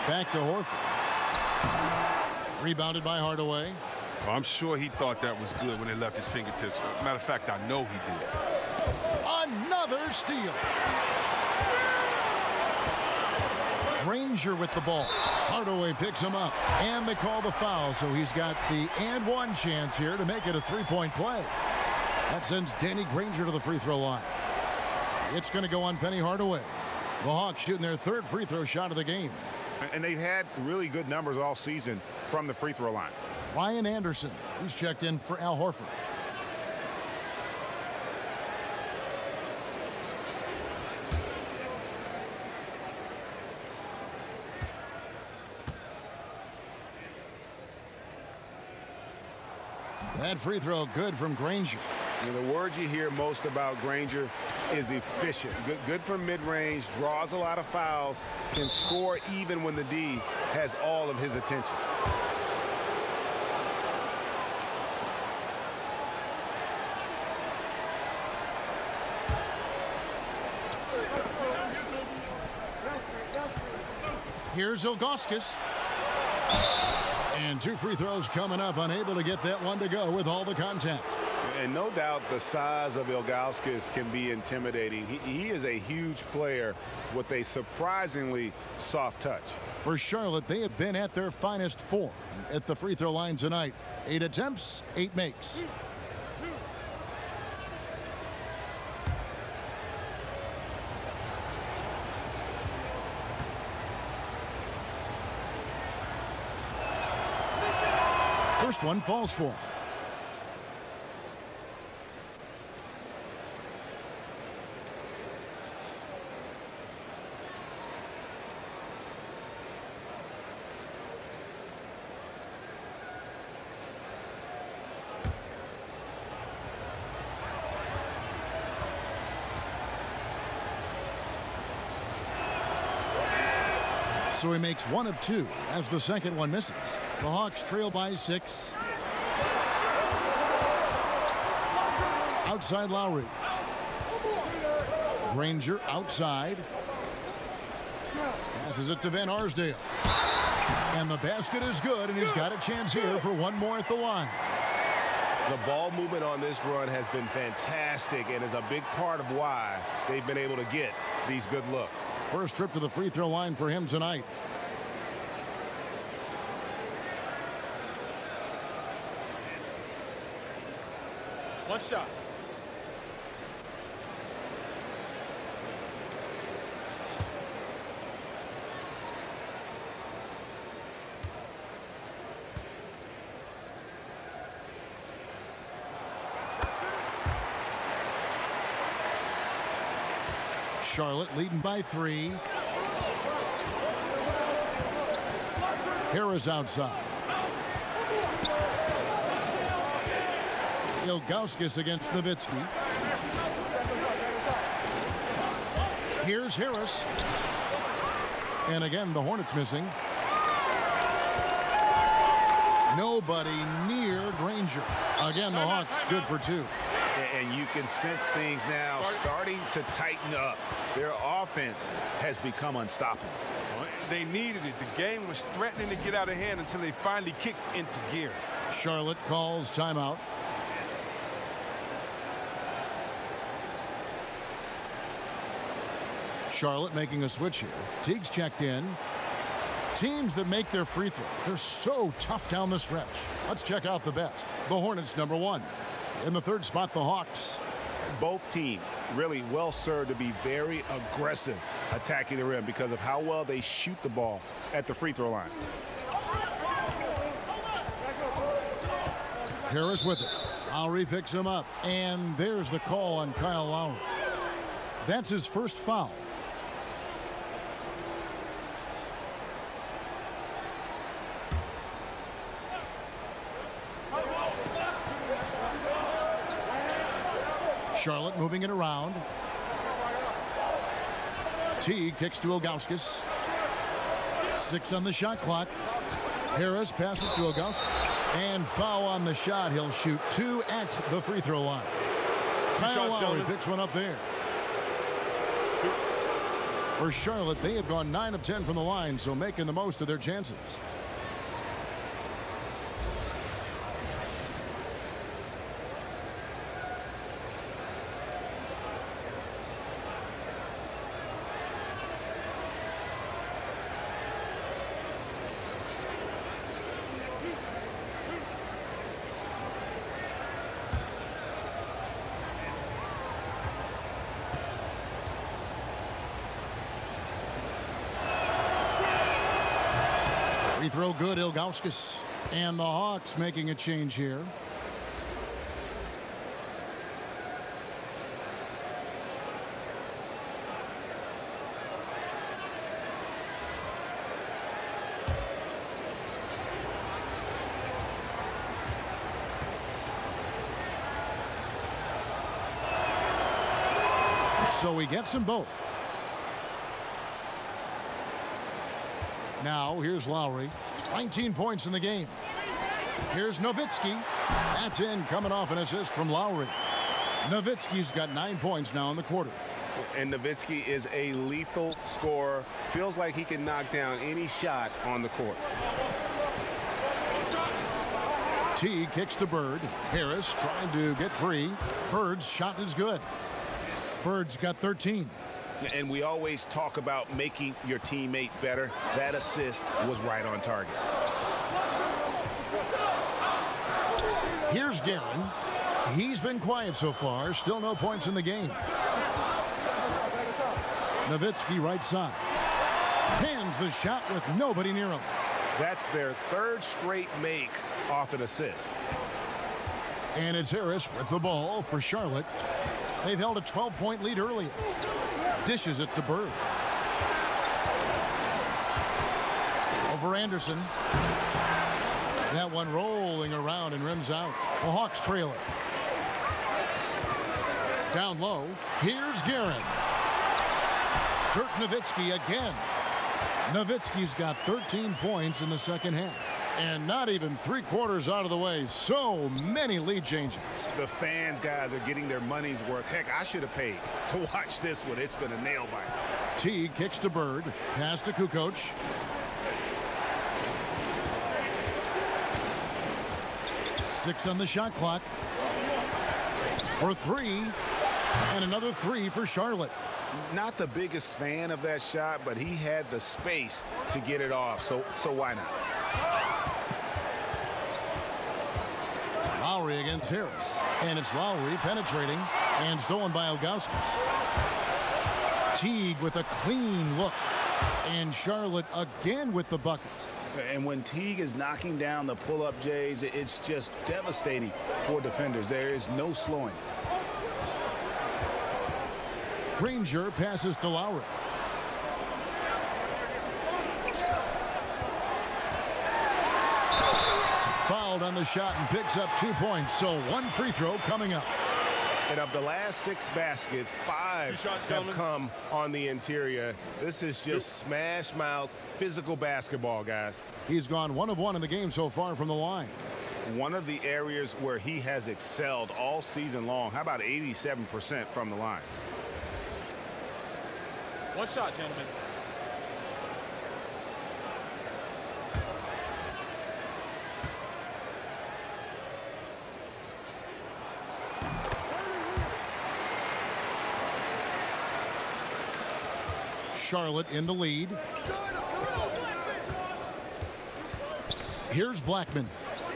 Back to Horford. Rebounded by Hardaway. Well, I'm sure he thought that was good when it left his fingertips. Matter of fact, I know he did. Another steal. Granger with the ball. Hardaway picks him up. And they call the foul, so he's got the and one chance here to make it a three-point play. That sends Danny Granger to the free throw line. It's going to go on Penny Hardaway. The Hawks shooting their 3rd free throw shot of the game. And they've had really good numbers all season from the free throw line. Ryan Anderson, who's checked in for Al Horford. That free throw good from Granger. And the word you hear most about Granger is efficient. Good from mid-range, draws a lot of fouls, can score even when the D has all of his attention. Here's Ilgauskas. And 2 free throws coming up, unable to get that one to go with all the contact. And no doubt the size of Ilgauskas can be intimidating. He is a huge player with a surprisingly soft touch. For Charlotte, they have been at their finest form at the free throw line tonight. 8 attempts, 8 makes. First one falls for him. So he makes 1 of 2 as the second one misses. The Hawks trail by 6. Outside Lowry. Granger outside. Passes it to Van Arsdale. And the basket is good, and he's got a chance here for one more at the line. The ball movement on this run has been fantastic and is a big part of why they've been able to get these good looks. First trip to the free throw line for him tonight. One shot. Charlotte leading by 3. Harris outside. Ilgauskas against Nowitzki. Here's Harris. And again, the Hornets missing. Nobody near Granger. Again, the Hawks good for 2. And you can sense things now starting to tighten up. Their offense has become unstoppable. They needed it. The game was threatening to get out of hand until they finally kicked into gear. Charlotte calls timeout. Charlotte making a switch here. Teague's checked in. Teams that make their free throws, they're so tough down the stretch. Let's check out the best. The Hornets, number 1. In the 3rd spot, the Hawks. Both teams really well served to be very aggressive attacking the rim because of how well they shoot the ball at the free throw line. Harris with it. Lowry picks him up. And there's the call on Kyle Lowry. That's his first foul. Charlotte moving it around. Teague kicks to Ilgauskas. 6 on the shot clock. Harris passes to Ilgauskas. And foul on the shot. He'll shoot 2 at the free throw line. Kyle Lowry picks one up there. For Charlotte, they have gone 9 of 10 from the line, so making the most of their chances. Free throw good, Ilgauskas. And the Hawks making a change here. So he gets them both. Now, here's Lowry. 19 points in the game. Here's Nowitzki. That's in, coming off an assist from Lowry. Nowitzki's got 9 points now in the quarter. And Nowitzki is a lethal scorer. Feels like he can knock down any shot on the court. Teague kicks to Bird. Harris trying to get free. Bird's shot is good. Bird's got 13. And we always talk about making your teammate better. That assist was right on target. Here's Guerin. He's been quiet so far. Still no points in the game. Nowitzki right side. Hands the shot with nobody near him. That's their 3rd straight make off an assist. And it's Harris with the ball for Charlotte. They've held a 12-point lead earlier. Dishes it to Bird. Over Anderson. That one rolling around and rims out. The Hawks trail it. Down low. Here's Guerin. Dirk Nowitzki again. Nowitzki's got 13 points in the second half. And not even 3/4 out of the way. So many lead changes. The fans, guys, are getting their money's worth. Heck, I should have paid to watch this one. It's been a nail biter. Teague kicks to Bird. Pass to Kukoc. Six on the shot clock. For 3. And another 3 for Charlotte. Not the biggest fan of that shot, but he had the space to get it off. So why not? Lowry against Harris. And it's Lowry penetrating and stolen by Ilgauskas. Teague with a clean look. And Charlotte again with the bucket. And when Teague is knocking down the pull-up Jays, it's just devastating for defenders. There is no slowing. Granger passes to Lowry. Fouled on the shot and picks up 2 points. So one free throw coming up. And of the last 6 baskets, 5 have come on the interior. This is just smash mouth physical basketball, guys. He's gone 1 of 1 in the game so far from the line. One of the areas where he has excelled all season long. How about 87% from the line? One shot, gentlemen. Charlotte in the lead. Here's Blackman.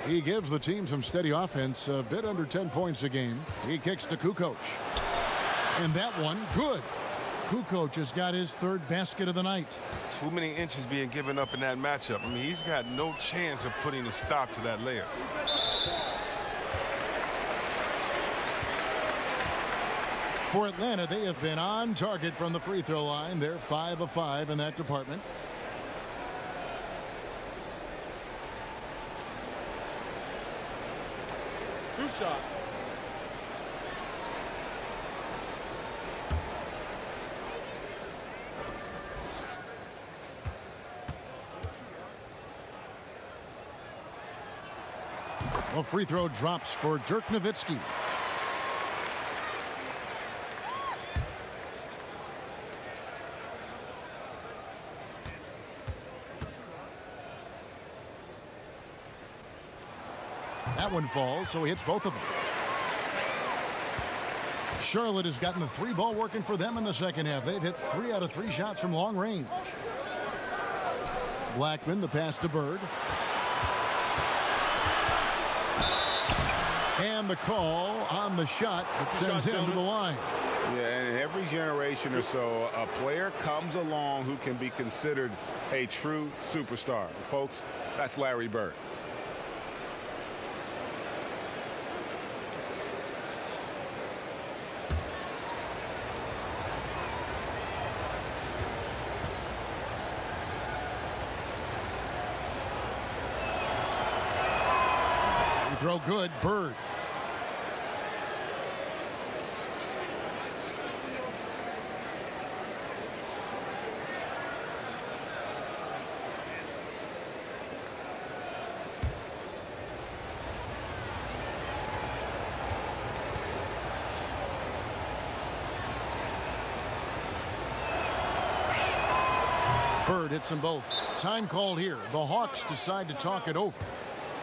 He gives the team some steady offense, a bit under 10 points a game. He kicks to Kukoc. And that one, good. Kukoc has got his 3rd basket of the night. Too many inches being given up in that matchup. I mean, he's got no chance of putting a stop to that layup. For Atlanta, they have been on target from the free throw line. They're 5 of 5 in that department. Two shots. A free throw drops for Dirk Nowitzki. That one falls, so he hits both of them. Charlotte has gotten the 3-ball working for them in the second half. They've hit 3 out of 3 shots from long range. Blackman, the pass to Bird. And the call on the shot that sends him to the line. Yeah, and every generation or so, a player comes along who can be considered a true superstar. Folks, that's Larry Bird. Throw good, Bird. Bird hits them both. Time called here. The Hawks decide to talk it over.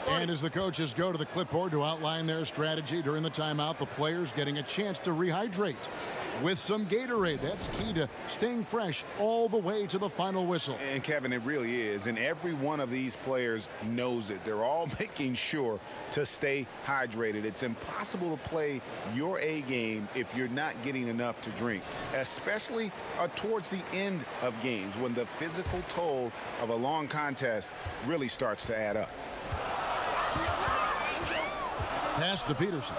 And as the coaches go to the clipboard to outline their strategy during the timeout, the players getting a chance to rehydrate with some Gatorade. That's key to staying fresh all the way to the final whistle. And Kevin, it really is. And every one of these players knows it. They're all making sure to stay hydrated. It's impossible to play your A game if you're not getting enough to drink, especially towards the end of games when the physical toll of a long contest really starts to add up. Pass to Peterson.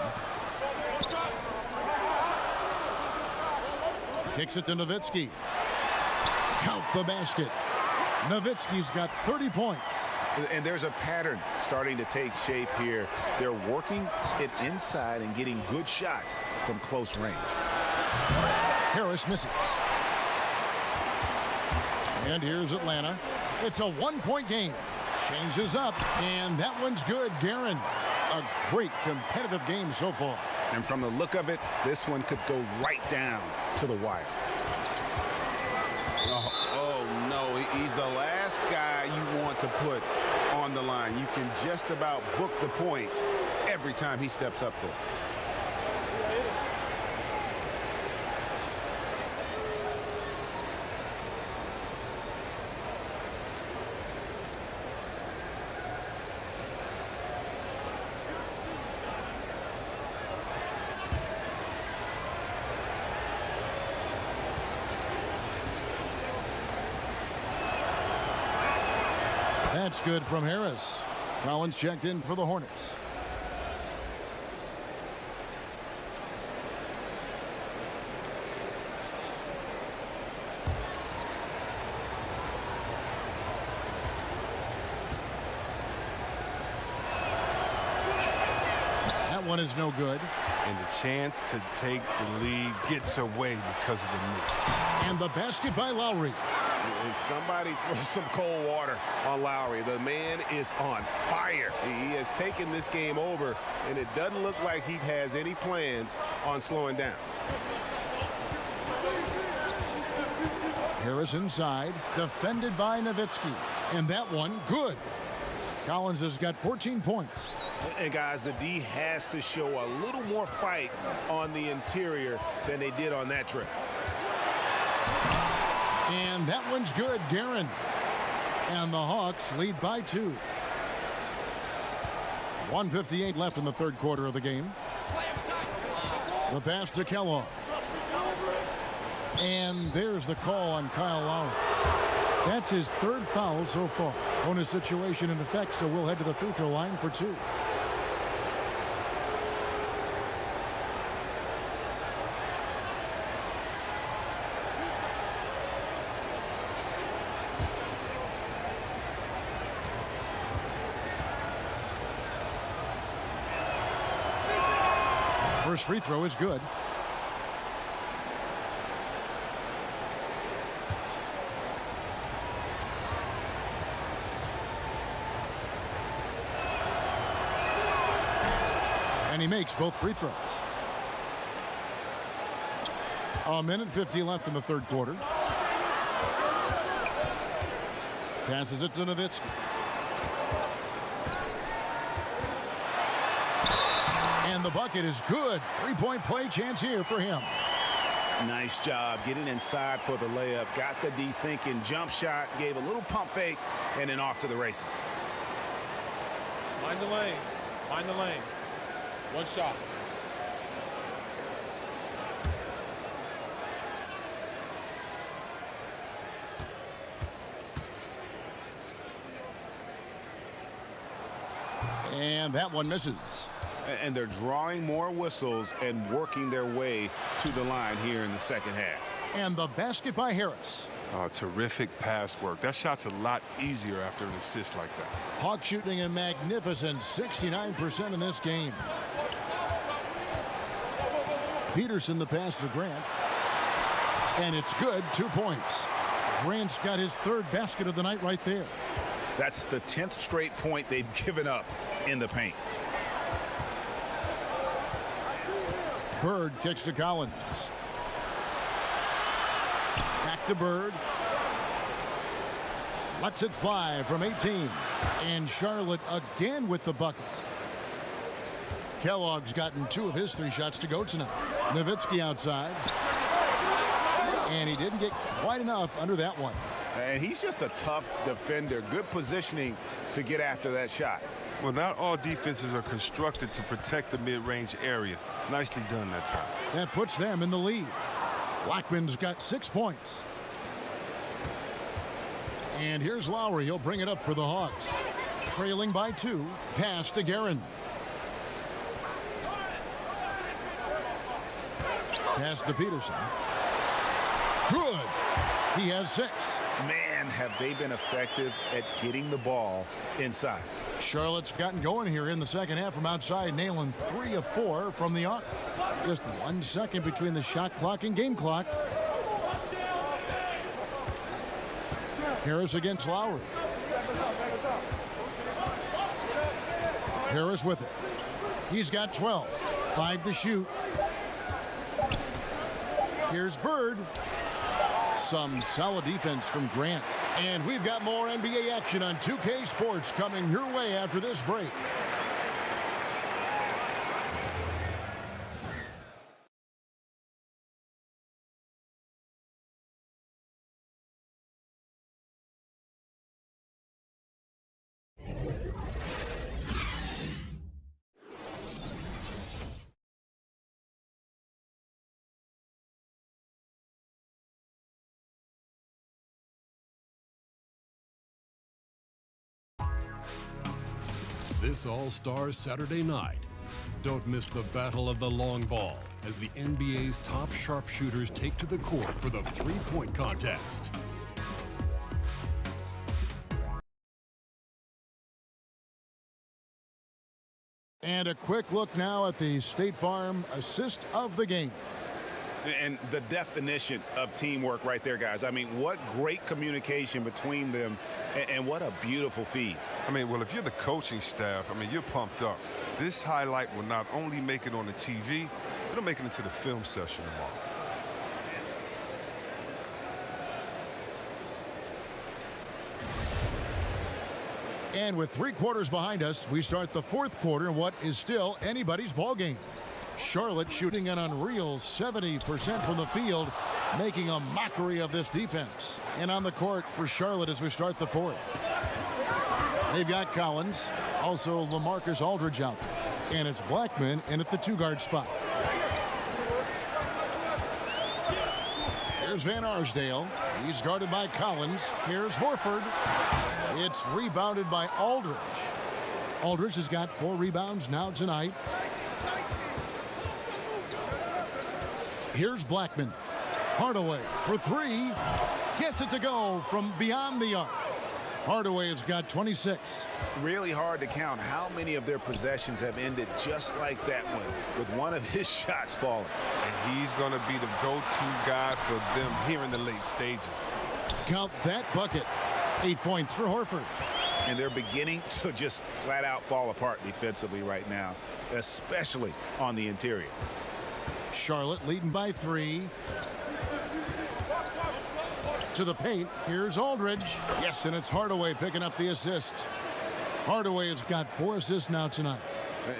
Kicks it to Nowitzki. Count the basket. Nowitzki's got 30 points. And there's a pattern starting to take shape here. They're working it inside and getting good shots from close range. Harris misses. And here's Atlanta. It's a 1-point game. Changes up, and that one's good. Guerin, a great competitive game so far. And from the look of it, this one could go right down to the wire. Oh no, he's the last guy you want to put on the line. You can just about book the points every time he steps up there. That's good from Harris. Collins checked in for the Hornets. That one is no good. And the chance to take the lead gets away because of the miss. And the basket by Lowry. And somebody throw some cold water on Lowry. The man is on fire. He has taken this game over, and it doesn't look like he has any plans on slowing down. Harris inside, defended by Nowitzki. And that one, good. Collins has got 14 points. And guys, the D has to show a little more fight on the interior than they did on that trip. And that one's good, Guerin. And the Hawks lead by 2. 1:58 left in the third quarter of the game. The pass to Kellogg. And there's the call on Kyle Lowry. That's his third foul so far. Bonus situation in effect, so we'll head to the free throw line for 2. First free throw is good. And he makes both free throws. A minute 50 left in the third quarter. Passes it to Nowitzki. And the bucket is good. Three-point play chance here for him. Nice job getting inside for the layup. Got the D thinking, jump shot, gave a little pump fake, and then off to the races. Mind the lanes. Mind the lanes. One shot. And that one misses. And they're drawing more whistles and working their way to the line here in the second half. And the basket by Harris. Terrific pass work. That shot's a lot easier after an assist like that. Hawks shooting a magnificent 69% in this game. Peterson the pass to Grant. And it's good, 2 points. Grant's got his third basket of the night right there. That's the 10th straight point they've given up in the paint. Bird kicks to Collins. Back to Bird. Lets it fly from 18. And Charlotte again with the bucket. Kellogg's gotten 2 of his 3 shots to go tonight. Nowitzki outside. And he didn't get quite enough under that one. And he's just a tough defender. Good positioning to get after that shot. Well, not all defenses are constructed to protect the mid-range area. Nicely done that time. That puts them in the lead. Blackman's got 6 points. And here's Lowry. He'll bring it up for the Hawks. Trailing by 2. Pass to Guerin. Pass to Peterson. Good. He has 6. Man, have they been effective at getting the ball inside. Charlotte's gotten going here in the second half from outside, nailing 3 of 4 from the arc. Just 1 second between the shot clock and game clock. Harris against Lowry. Harris with it. He's got 12. 5 to shoot. Here's Bird. Some solid defense from Grant. And we've got more NBA action on 2K Sports coming your way after this break. This All-Stars Saturday night. Don't miss the battle of the long ball as the NBA's top sharpshooters take to the court for the three-point contest. And a quick look now at the State Farm assist of the game. And the definition of teamwork right there, guys. I mean, what great communication between them, and what a beautiful feed. I mean, well, if you're the coaching staff, I mean, you're pumped up. This highlight will not only make it on the TV, it'll make it into the film session tomorrow. And with 3 quarters behind us, we start the 4th quarter in what is still anybody's ball game. Charlotte shooting an unreal 70% from the field, making a mockery of this defense. And on the court for Charlotte as we start the 4th. They've got Collins, also LaMarcus Aldridge out there. And it's Blackman in at the 2-guard spot. Here's Van Arsdale. He's guarded by Collins. Here's Horford. It's rebounded by Aldridge. Aldridge has got 4 rebounds now tonight. Here's Blackman. Hardaway for 3. Gets it to go from beyond the arc. Hardaway has got 26. Really hard to count how many of their possessions have ended just like that one, with one of his shots falling. And he's going to be the go-to guy for them here in the late stages. Count that bucket. 8 points for Horford. And they're beginning to just flat out fall apart defensively right now, especially on the interior. Charlotte leading by 3. To the paint. Here's Aldridge. Yes, and it's Hardaway picking up the assist. Hardaway has got 4 assists now tonight.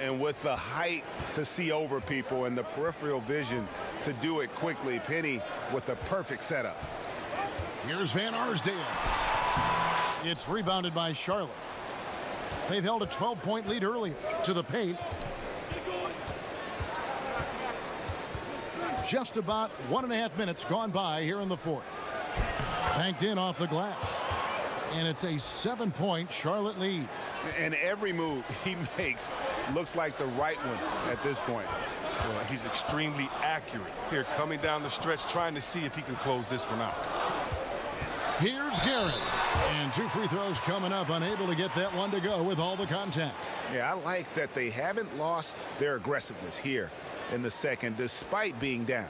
And with the height to see over people and the peripheral vision to do it quickly, Penny with the perfect setup. Here's Van Arsdale. It's rebounded by Charlotte. They've held a 12-point lead earlier. To the paint. Just about 1.5 minutes gone by here in the 4th. Banked in off the glass. And it's a 7-point Charlotte lead. And every move he makes looks like the right one at this point. Well, he's extremely accurate. Here, coming down the stretch, trying to see if he can close this one out. Here's Garrett. And 2 free throws coming up, unable to get that one to go with all the contact. Yeah, I like that they haven't lost their aggressiveness here in the second, despite being down.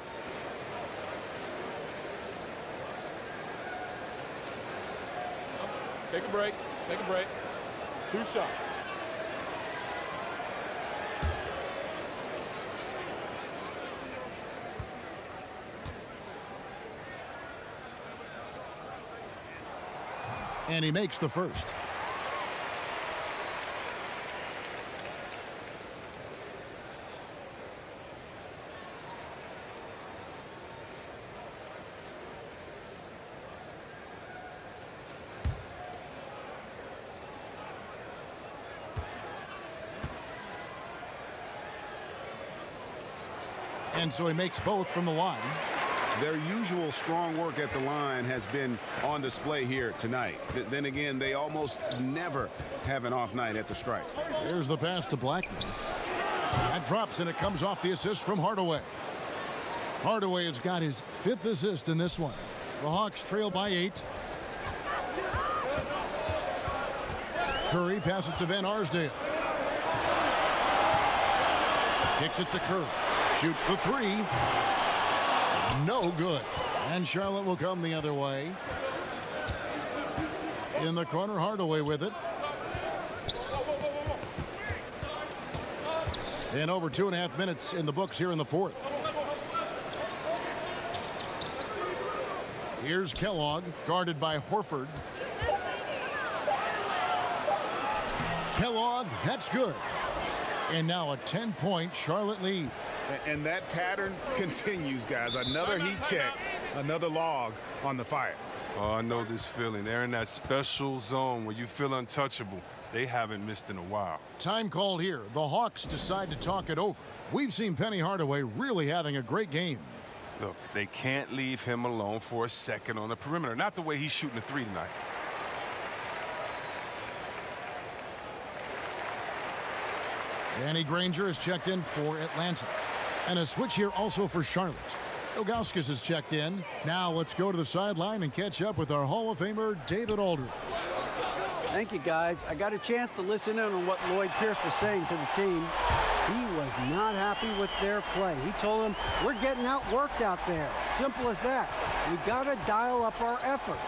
Take a break. Take a break. 2 shots. And he makes the first. And so he makes both from the line. Their usual strong work at the line has been on display here tonight. Then again, they almost never have an off night at the stripe. There's the pass to Blackman. That drops, and it comes off the assist from Hardaway. Hardaway has got his 5th assist in this one. The Hawks trail by 8. Curry passes to Van Arsdale. Kicks it to Curry. Shoots the 3. No good. And Charlotte will come the other way. In the corner, Hardaway with it. And over 2.5 minutes in the books here in the 4th. Here's Kellogg, guarded by Horford. Kellogg, that's good. And now a 10-point Charlotte lead. And that pattern continues, guys. Another heat check, another log on the fire. Oh, I know this feeling. They're in that special zone where you feel untouchable. They haven't missed in a while. Time called here. The Hawks decide to talk it over. We've seen Penny Hardaway really having a great game. Look, they can't leave him alone for a second on the perimeter. Not the way he's shooting the 3 tonight. Danny Granger is checked in for Atlanta. And a switch here also for Charlotte. Ilgauskas is checked in. Now let's go to the sideline and catch up with our Hall of Famer, David Aldridge. Thank you, guys. I got a chance to listen in on what Lloyd Pierce was saying to the team. He was not happy with their play. He told them, we're getting outworked out there. Simple as that. We got to dial up our effort.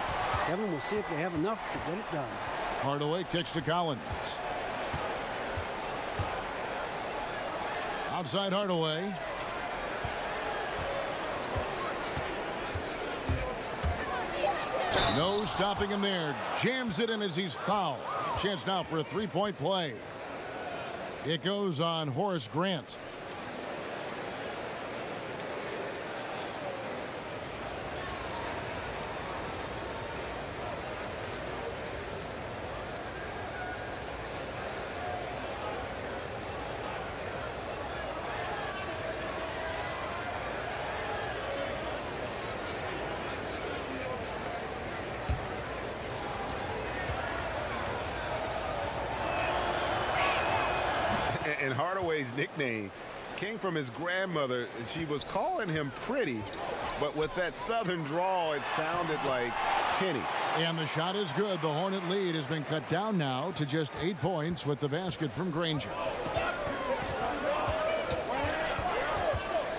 Kevin, we'll see if they have enough to get it done. Hardaway kicks to Collins. Outside Hardaway. No stopping him there. Jams it in as he's fouled. Chance now for a three-point play. It goes on Horace Grant. And Hardaway's nickname came from his grandmother. She was calling him pretty, but with that southern drawl, it sounded like Penny. And the shot is good. The Hornet lead has been cut down now to just 8 points with the basket from Granger.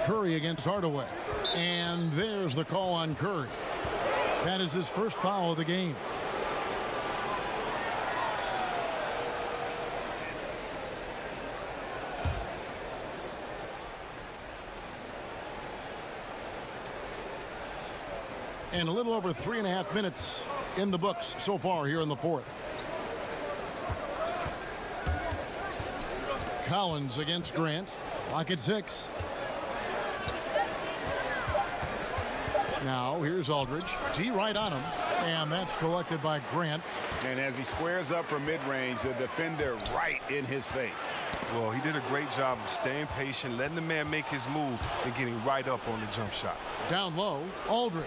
Curry against Hardaway. And there's the call on Curry. That is his first foul of the game. And a little over 3.5 minutes in the books so far here in the fourth. Collins against Grant. Lock at 6. Now here's Aldridge. D right on him. And that's collected by Grant. And as he squares up from mid-range, the defender right in his face. Well, he did a great job of staying patient, letting the man make his move, and getting right up on the jump shot. Down low, Aldridge.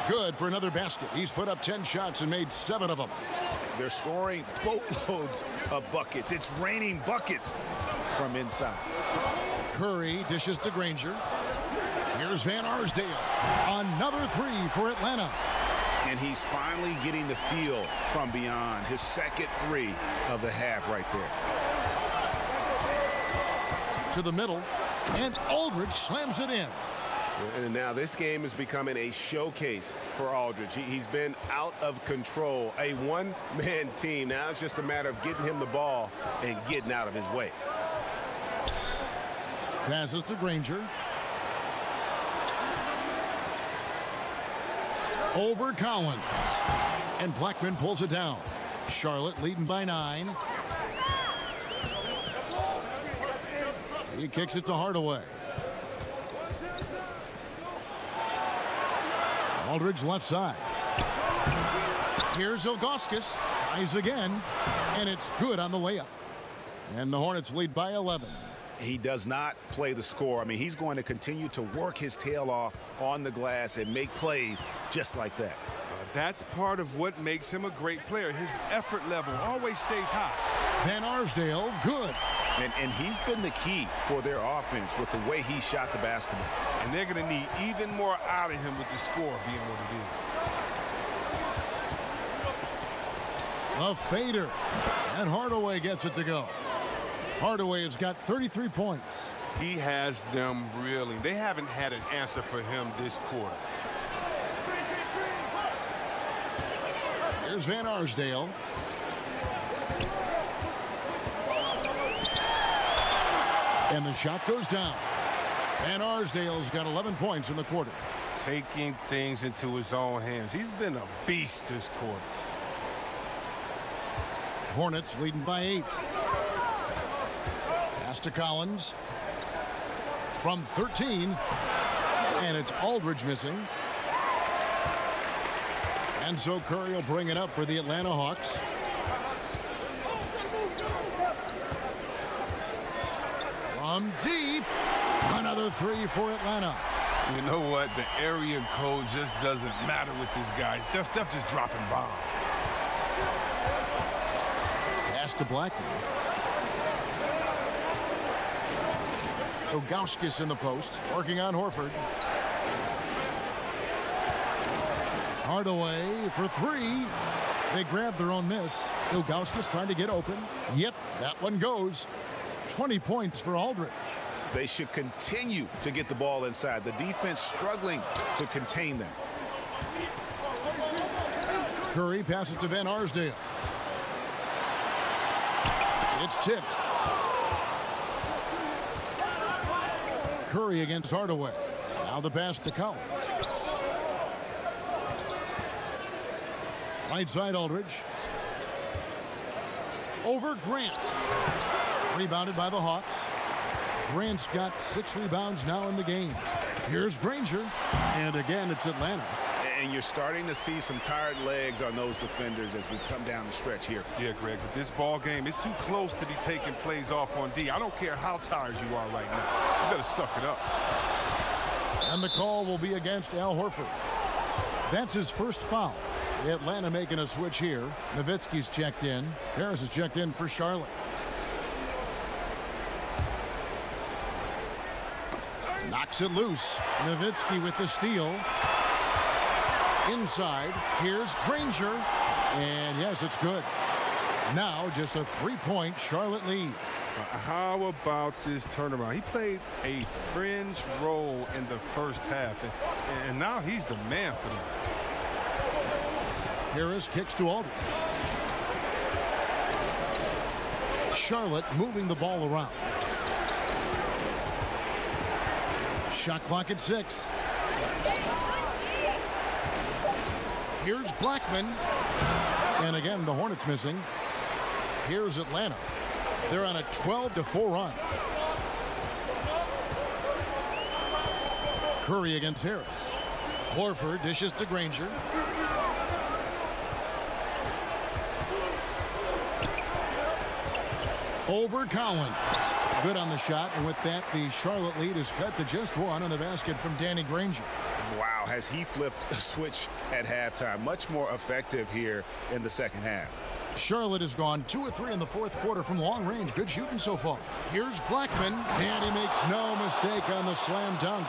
Good for another basket. He's put up 10 shots and made 7 of them. They're scoring boatloads of buckets. It's raining buckets from inside. Curry dishes to Granger. Here's Van Arsdale. Another 3 for Atlanta. And he's finally getting the feel from beyond. His second 3 of the half right there. To the middle, and Aldridge slams it in. And now this game is becoming a showcase for Aldridge. He's been out of control, a one-man team. Now it's just a matter of getting him the ball and getting out of his way. Passes to Granger. Over Collins. And Blackman pulls it down. Charlotte leading by 9. He kicks it to Hardaway. Aldridge left side. Here's Ilgauskas. Tries again. And it's good on the layup. And the Hornets lead by 11. He does not play the score. I mean, he's going to continue to work his tail off on the glass and make plays just like that. That's part of what makes him a great player. His effort level always stays high. Van Arsdale, good. And he's been the key for their offense with the way he shot the basketball. And they're going to need even more out of him with the score being what it is. A fader. And Hardaway gets it to go. Hardaway has got 33 points. He has them reeling. They haven't had an answer for him this quarter. Here's Van Arsdale. And the shot goes down. Van Arsdale's got 11 points in the quarter. Taking things into his own hands. He's been a beast this quarter. Hornets leading by 8. Pass to Collins. From 13. And it's Aldridge missing. And so Curry will bring it up for the Atlanta Hawks. From deep. Another 3 for Atlanta. You know what? The area code just doesn't matter with this guy. Steph just dropping bombs. Pass to Blackman. Ilgauskas in the post, working on Horford. Hardaway for three. They grab their own miss. Ilgauskas trying to get open. Yep, that one goes. 20 points for Aldridge. They should continue to get the ball inside. The defense struggling to contain them. Curry passes to Van Arsdale. It's tipped. Curry against Hardaway. Now the pass to Collins. Right side Aldridge. Over Grant. Rebounded by the Hawks. Grant's got 6 rebounds now in the game. Here's Granger. And again, it's Atlanta. And you're starting to see some tired legs on those defenders as we come down the stretch here. Yeah, Greg, but this ball game is too close to be taking plays off on D. I don't care how tired you are right now. You better suck it up. And the call will be against Al Horford. That's his first foul. Atlanta making a switch here. Nowitzki's checked in. Harris is checked in for Charlotte. Knocks it loose. Nowitzki with the steal. Inside, here's Granger. And yes, it's good. Now just a 3-point Charlotte lead. How about this turnaround? He played a fringe role in the first half, and now he's the man for them. Harris kicks to Aldridge. Charlotte moving the ball around. Shot clock at 6. Here's Blackman. And again, the Hornets missing. Here's Atlanta. They're on a 12-4 run. Curry against Harris. Horford dishes to Granger. Over Collins. Good on the shot, and with that, the Charlotte lead is cut to just 1 on the basket from Danny Granger. Wow, has he flipped a switch at halftime. Much more effective here in the second half. Charlotte has gone 2 of 3 in the fourth quarter from long range. Good shooting so far. Here's Blackman, and he makes no mistake on the slam dunk.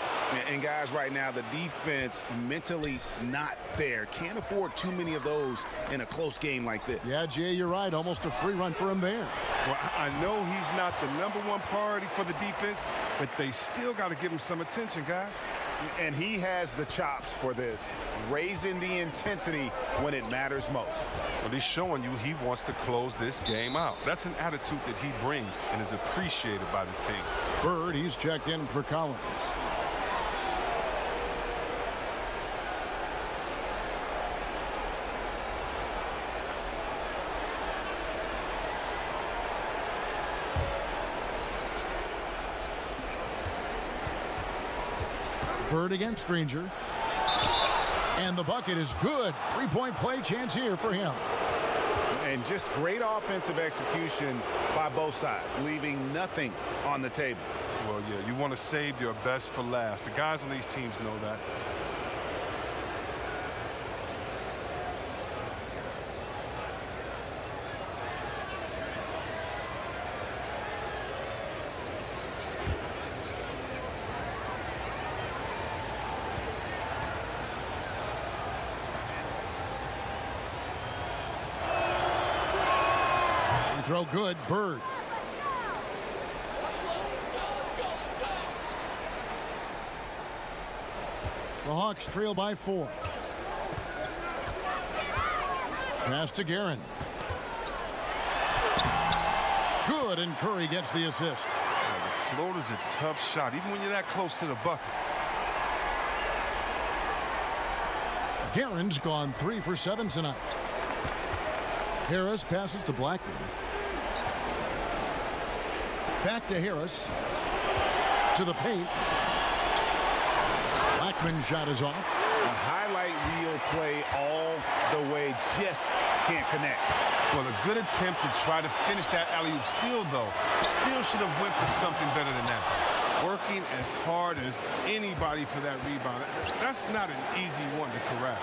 And guys, right now, the defense mentally not there. Can't afford too many of those in a close game like this. Yeah, Jay, you're right. Almost a free run for him there. Well, I know he's not the #1 priority for the defense, but they still got to give him some attention, guys. And he has the chops for this, raising the intensity when it matters most. Well, he's showing you he wants to close this game out. That's an attitude that he brings and is appreciated by this team. Bird, he's checked in for Collins. Bird against Granger. And the bucket is good. 3-point play chance here for him. And just great offensive execution by both sides, leaving nothing on the table. Well, yeah, you want to save your best for last. The guys on these teams know that. Throw good. Bird. The Hawks trail by 4. Pass to Guerin. Good, and Curry gets the assist. The floater's a tough shot, even when you're that close to the bucket. Guerin's gone 3 for 7 tonight. Harris passes to Blackman. Back to Harris. To the paint. Blackman's shot is off. A highlight reel play all the way, just can't connect. Well, a good attempt to try to finish that alley-oop steal, though. Still should have went for something better than that. Working as hard as anybody for that rebound. That's not an easy one to corral.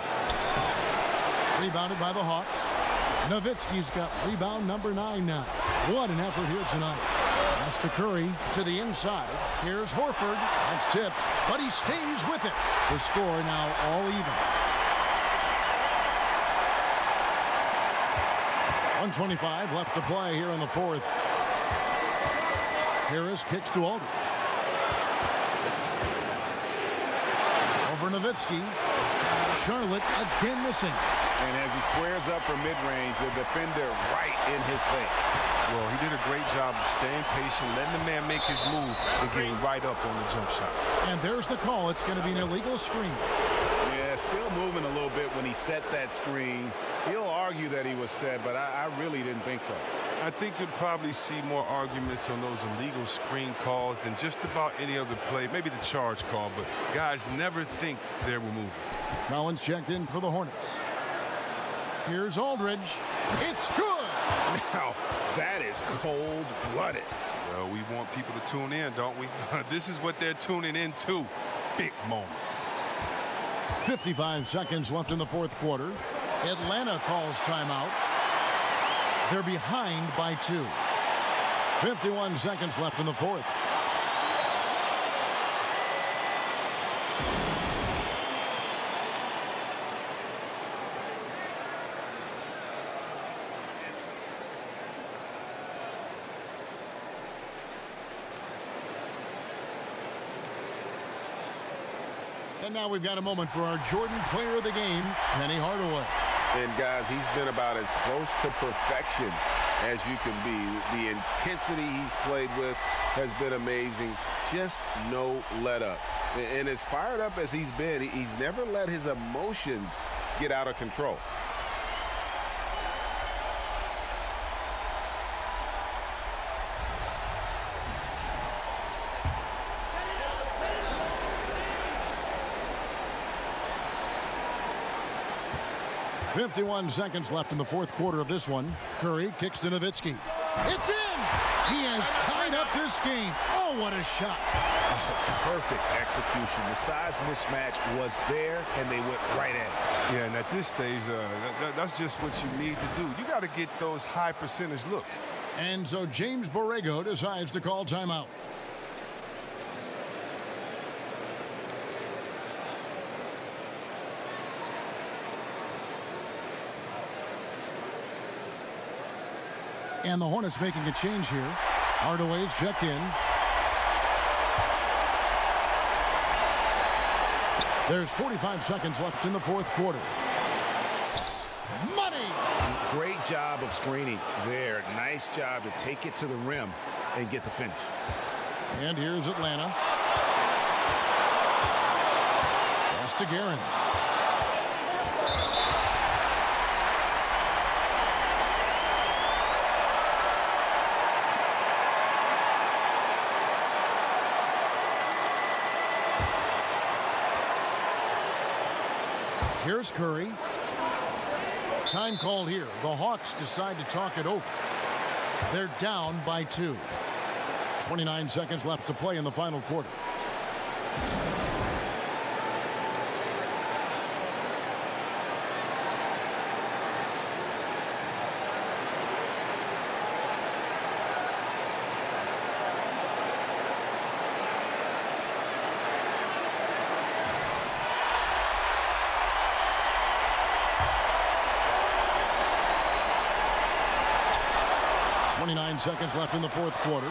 Rebounded by the Hawks. Nowitzki's got rebound number 9 now. What an effort here tonight. Pass to Curry to the inside. Here's Horford. That's tipped, but he stays with it. The score now all even. 1:25 left to play here in the fourth. Harris kicks to Aldridge. Over Nowitzki. Charlotte again missing. And as he squares up from mid-range, the defender right in his face. Well, he did a great job of staying patient, letting the man make his move, and getting right up on the jump shot. And there's the call. It's going to be an illegal screen. Yeah, still moving a little bit when he set that screen. He'll argue that he was set, but I really didn't think so. I think you'll probably see more arguments on those illegal screen calls than just about any other play. Maybe the charge call, but guys never think they're moving. Collins checked in for the Hornets. Here's Aldridge. It's good. Now, that is cold-blooded. Well, we want people to tune in, don't we? This is what they're tuning into. Big moments. 55 seconds left in the fourth quarter. Atlanta calls timeout. They're behind by 2. 51 seconds left in the fourth. And now we've got a moment for our Jordan Player of the Game, Penny Hardaway. And guys, he's been about as close to perfection as you can be. The intensity he's played with has been amazing. Just no let up. And as fired up as he's been, he's never let his emotions get out of control. .51 seconds left in the fourth quarter of this one. Curry kicks to Nowitzki. It's in! He has tied up this game. Oh, what a shot. Oh, perfect execution. The size mismatch was there, and they went right at it. Yeah, and at this stage, that's just what you need to do. You got to get those high percentage looks. And so James Borrego decides to call timeout. And the Hornets making a change here. Hardaway's checked in. There's 45 seconds left in the fourth quarter. Money! Great job of screening there. Nice job to take it to the rim and get the finish. And here's Atlanta. Pass to Guerin. Here's Curry. Time called here. The Hawks decide to talk it over. They're down by 2. 29 seconds left to play in the final quarter. Seconds left in the fourth quarter.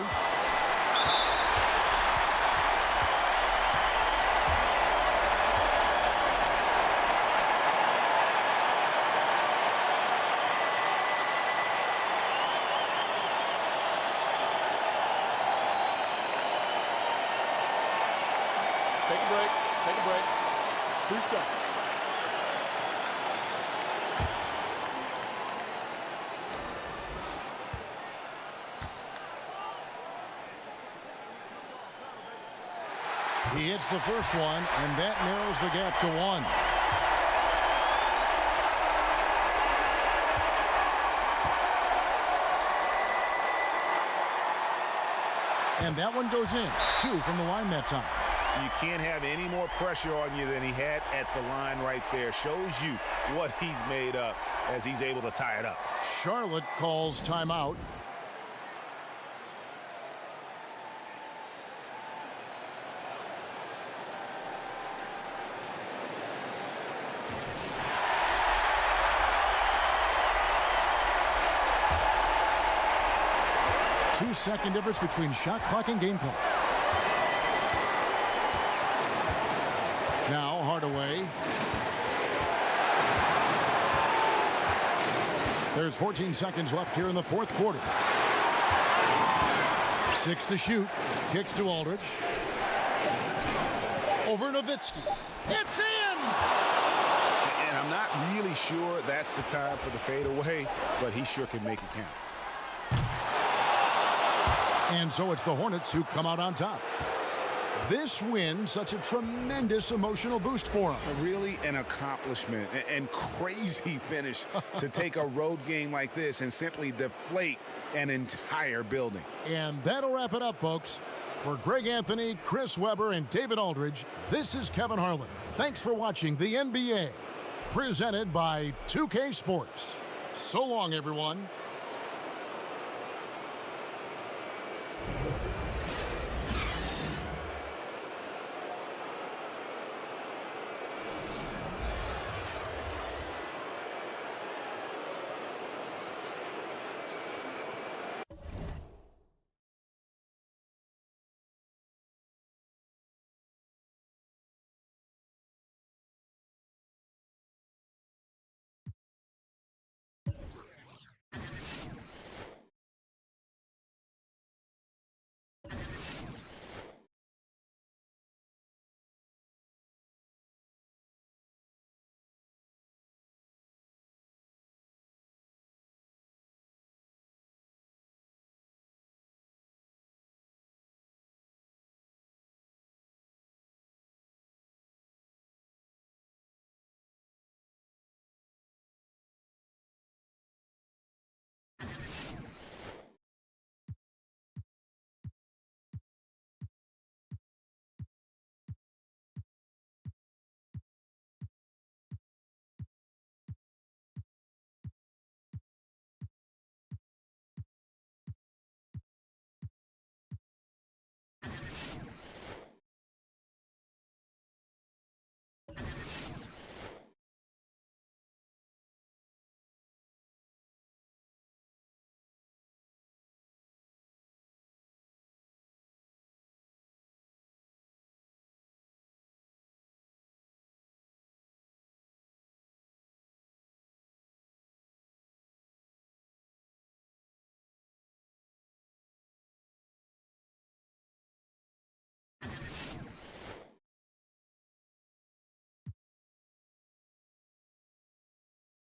Take a break. Take a break. 2 seconds. He hits the first one, and that narrows the gap to 1. And that one goes in. 2 from the line that time. You can't have any more pressure on you than he had at the line right there. Shows you what he's made up as he's able to tie it up. Charlotte calls timeout. 2-second difference between shot clock and game clock. Now Hardaway. There's 14 seconds left here in the fourth quarter. 6 to shoot. Kicks to Aldridge. Over Nowitzki. It's in! And I'm not really sure that's the time for the fadeaway, but he sure can make it count. And so it's the Hornets who come out on top. This win, such a tremendous emotional boost for them. Really an accomplishment and crazy finish to take a road game like this and simply deflate an entire building. And that'll wrap it up, folks. For Greg Anthony, Chris Webber, and David Aldridge, this is Kevin Harlan. Thanks for watching the NBA, presented by 2K Sports. So long, everyone.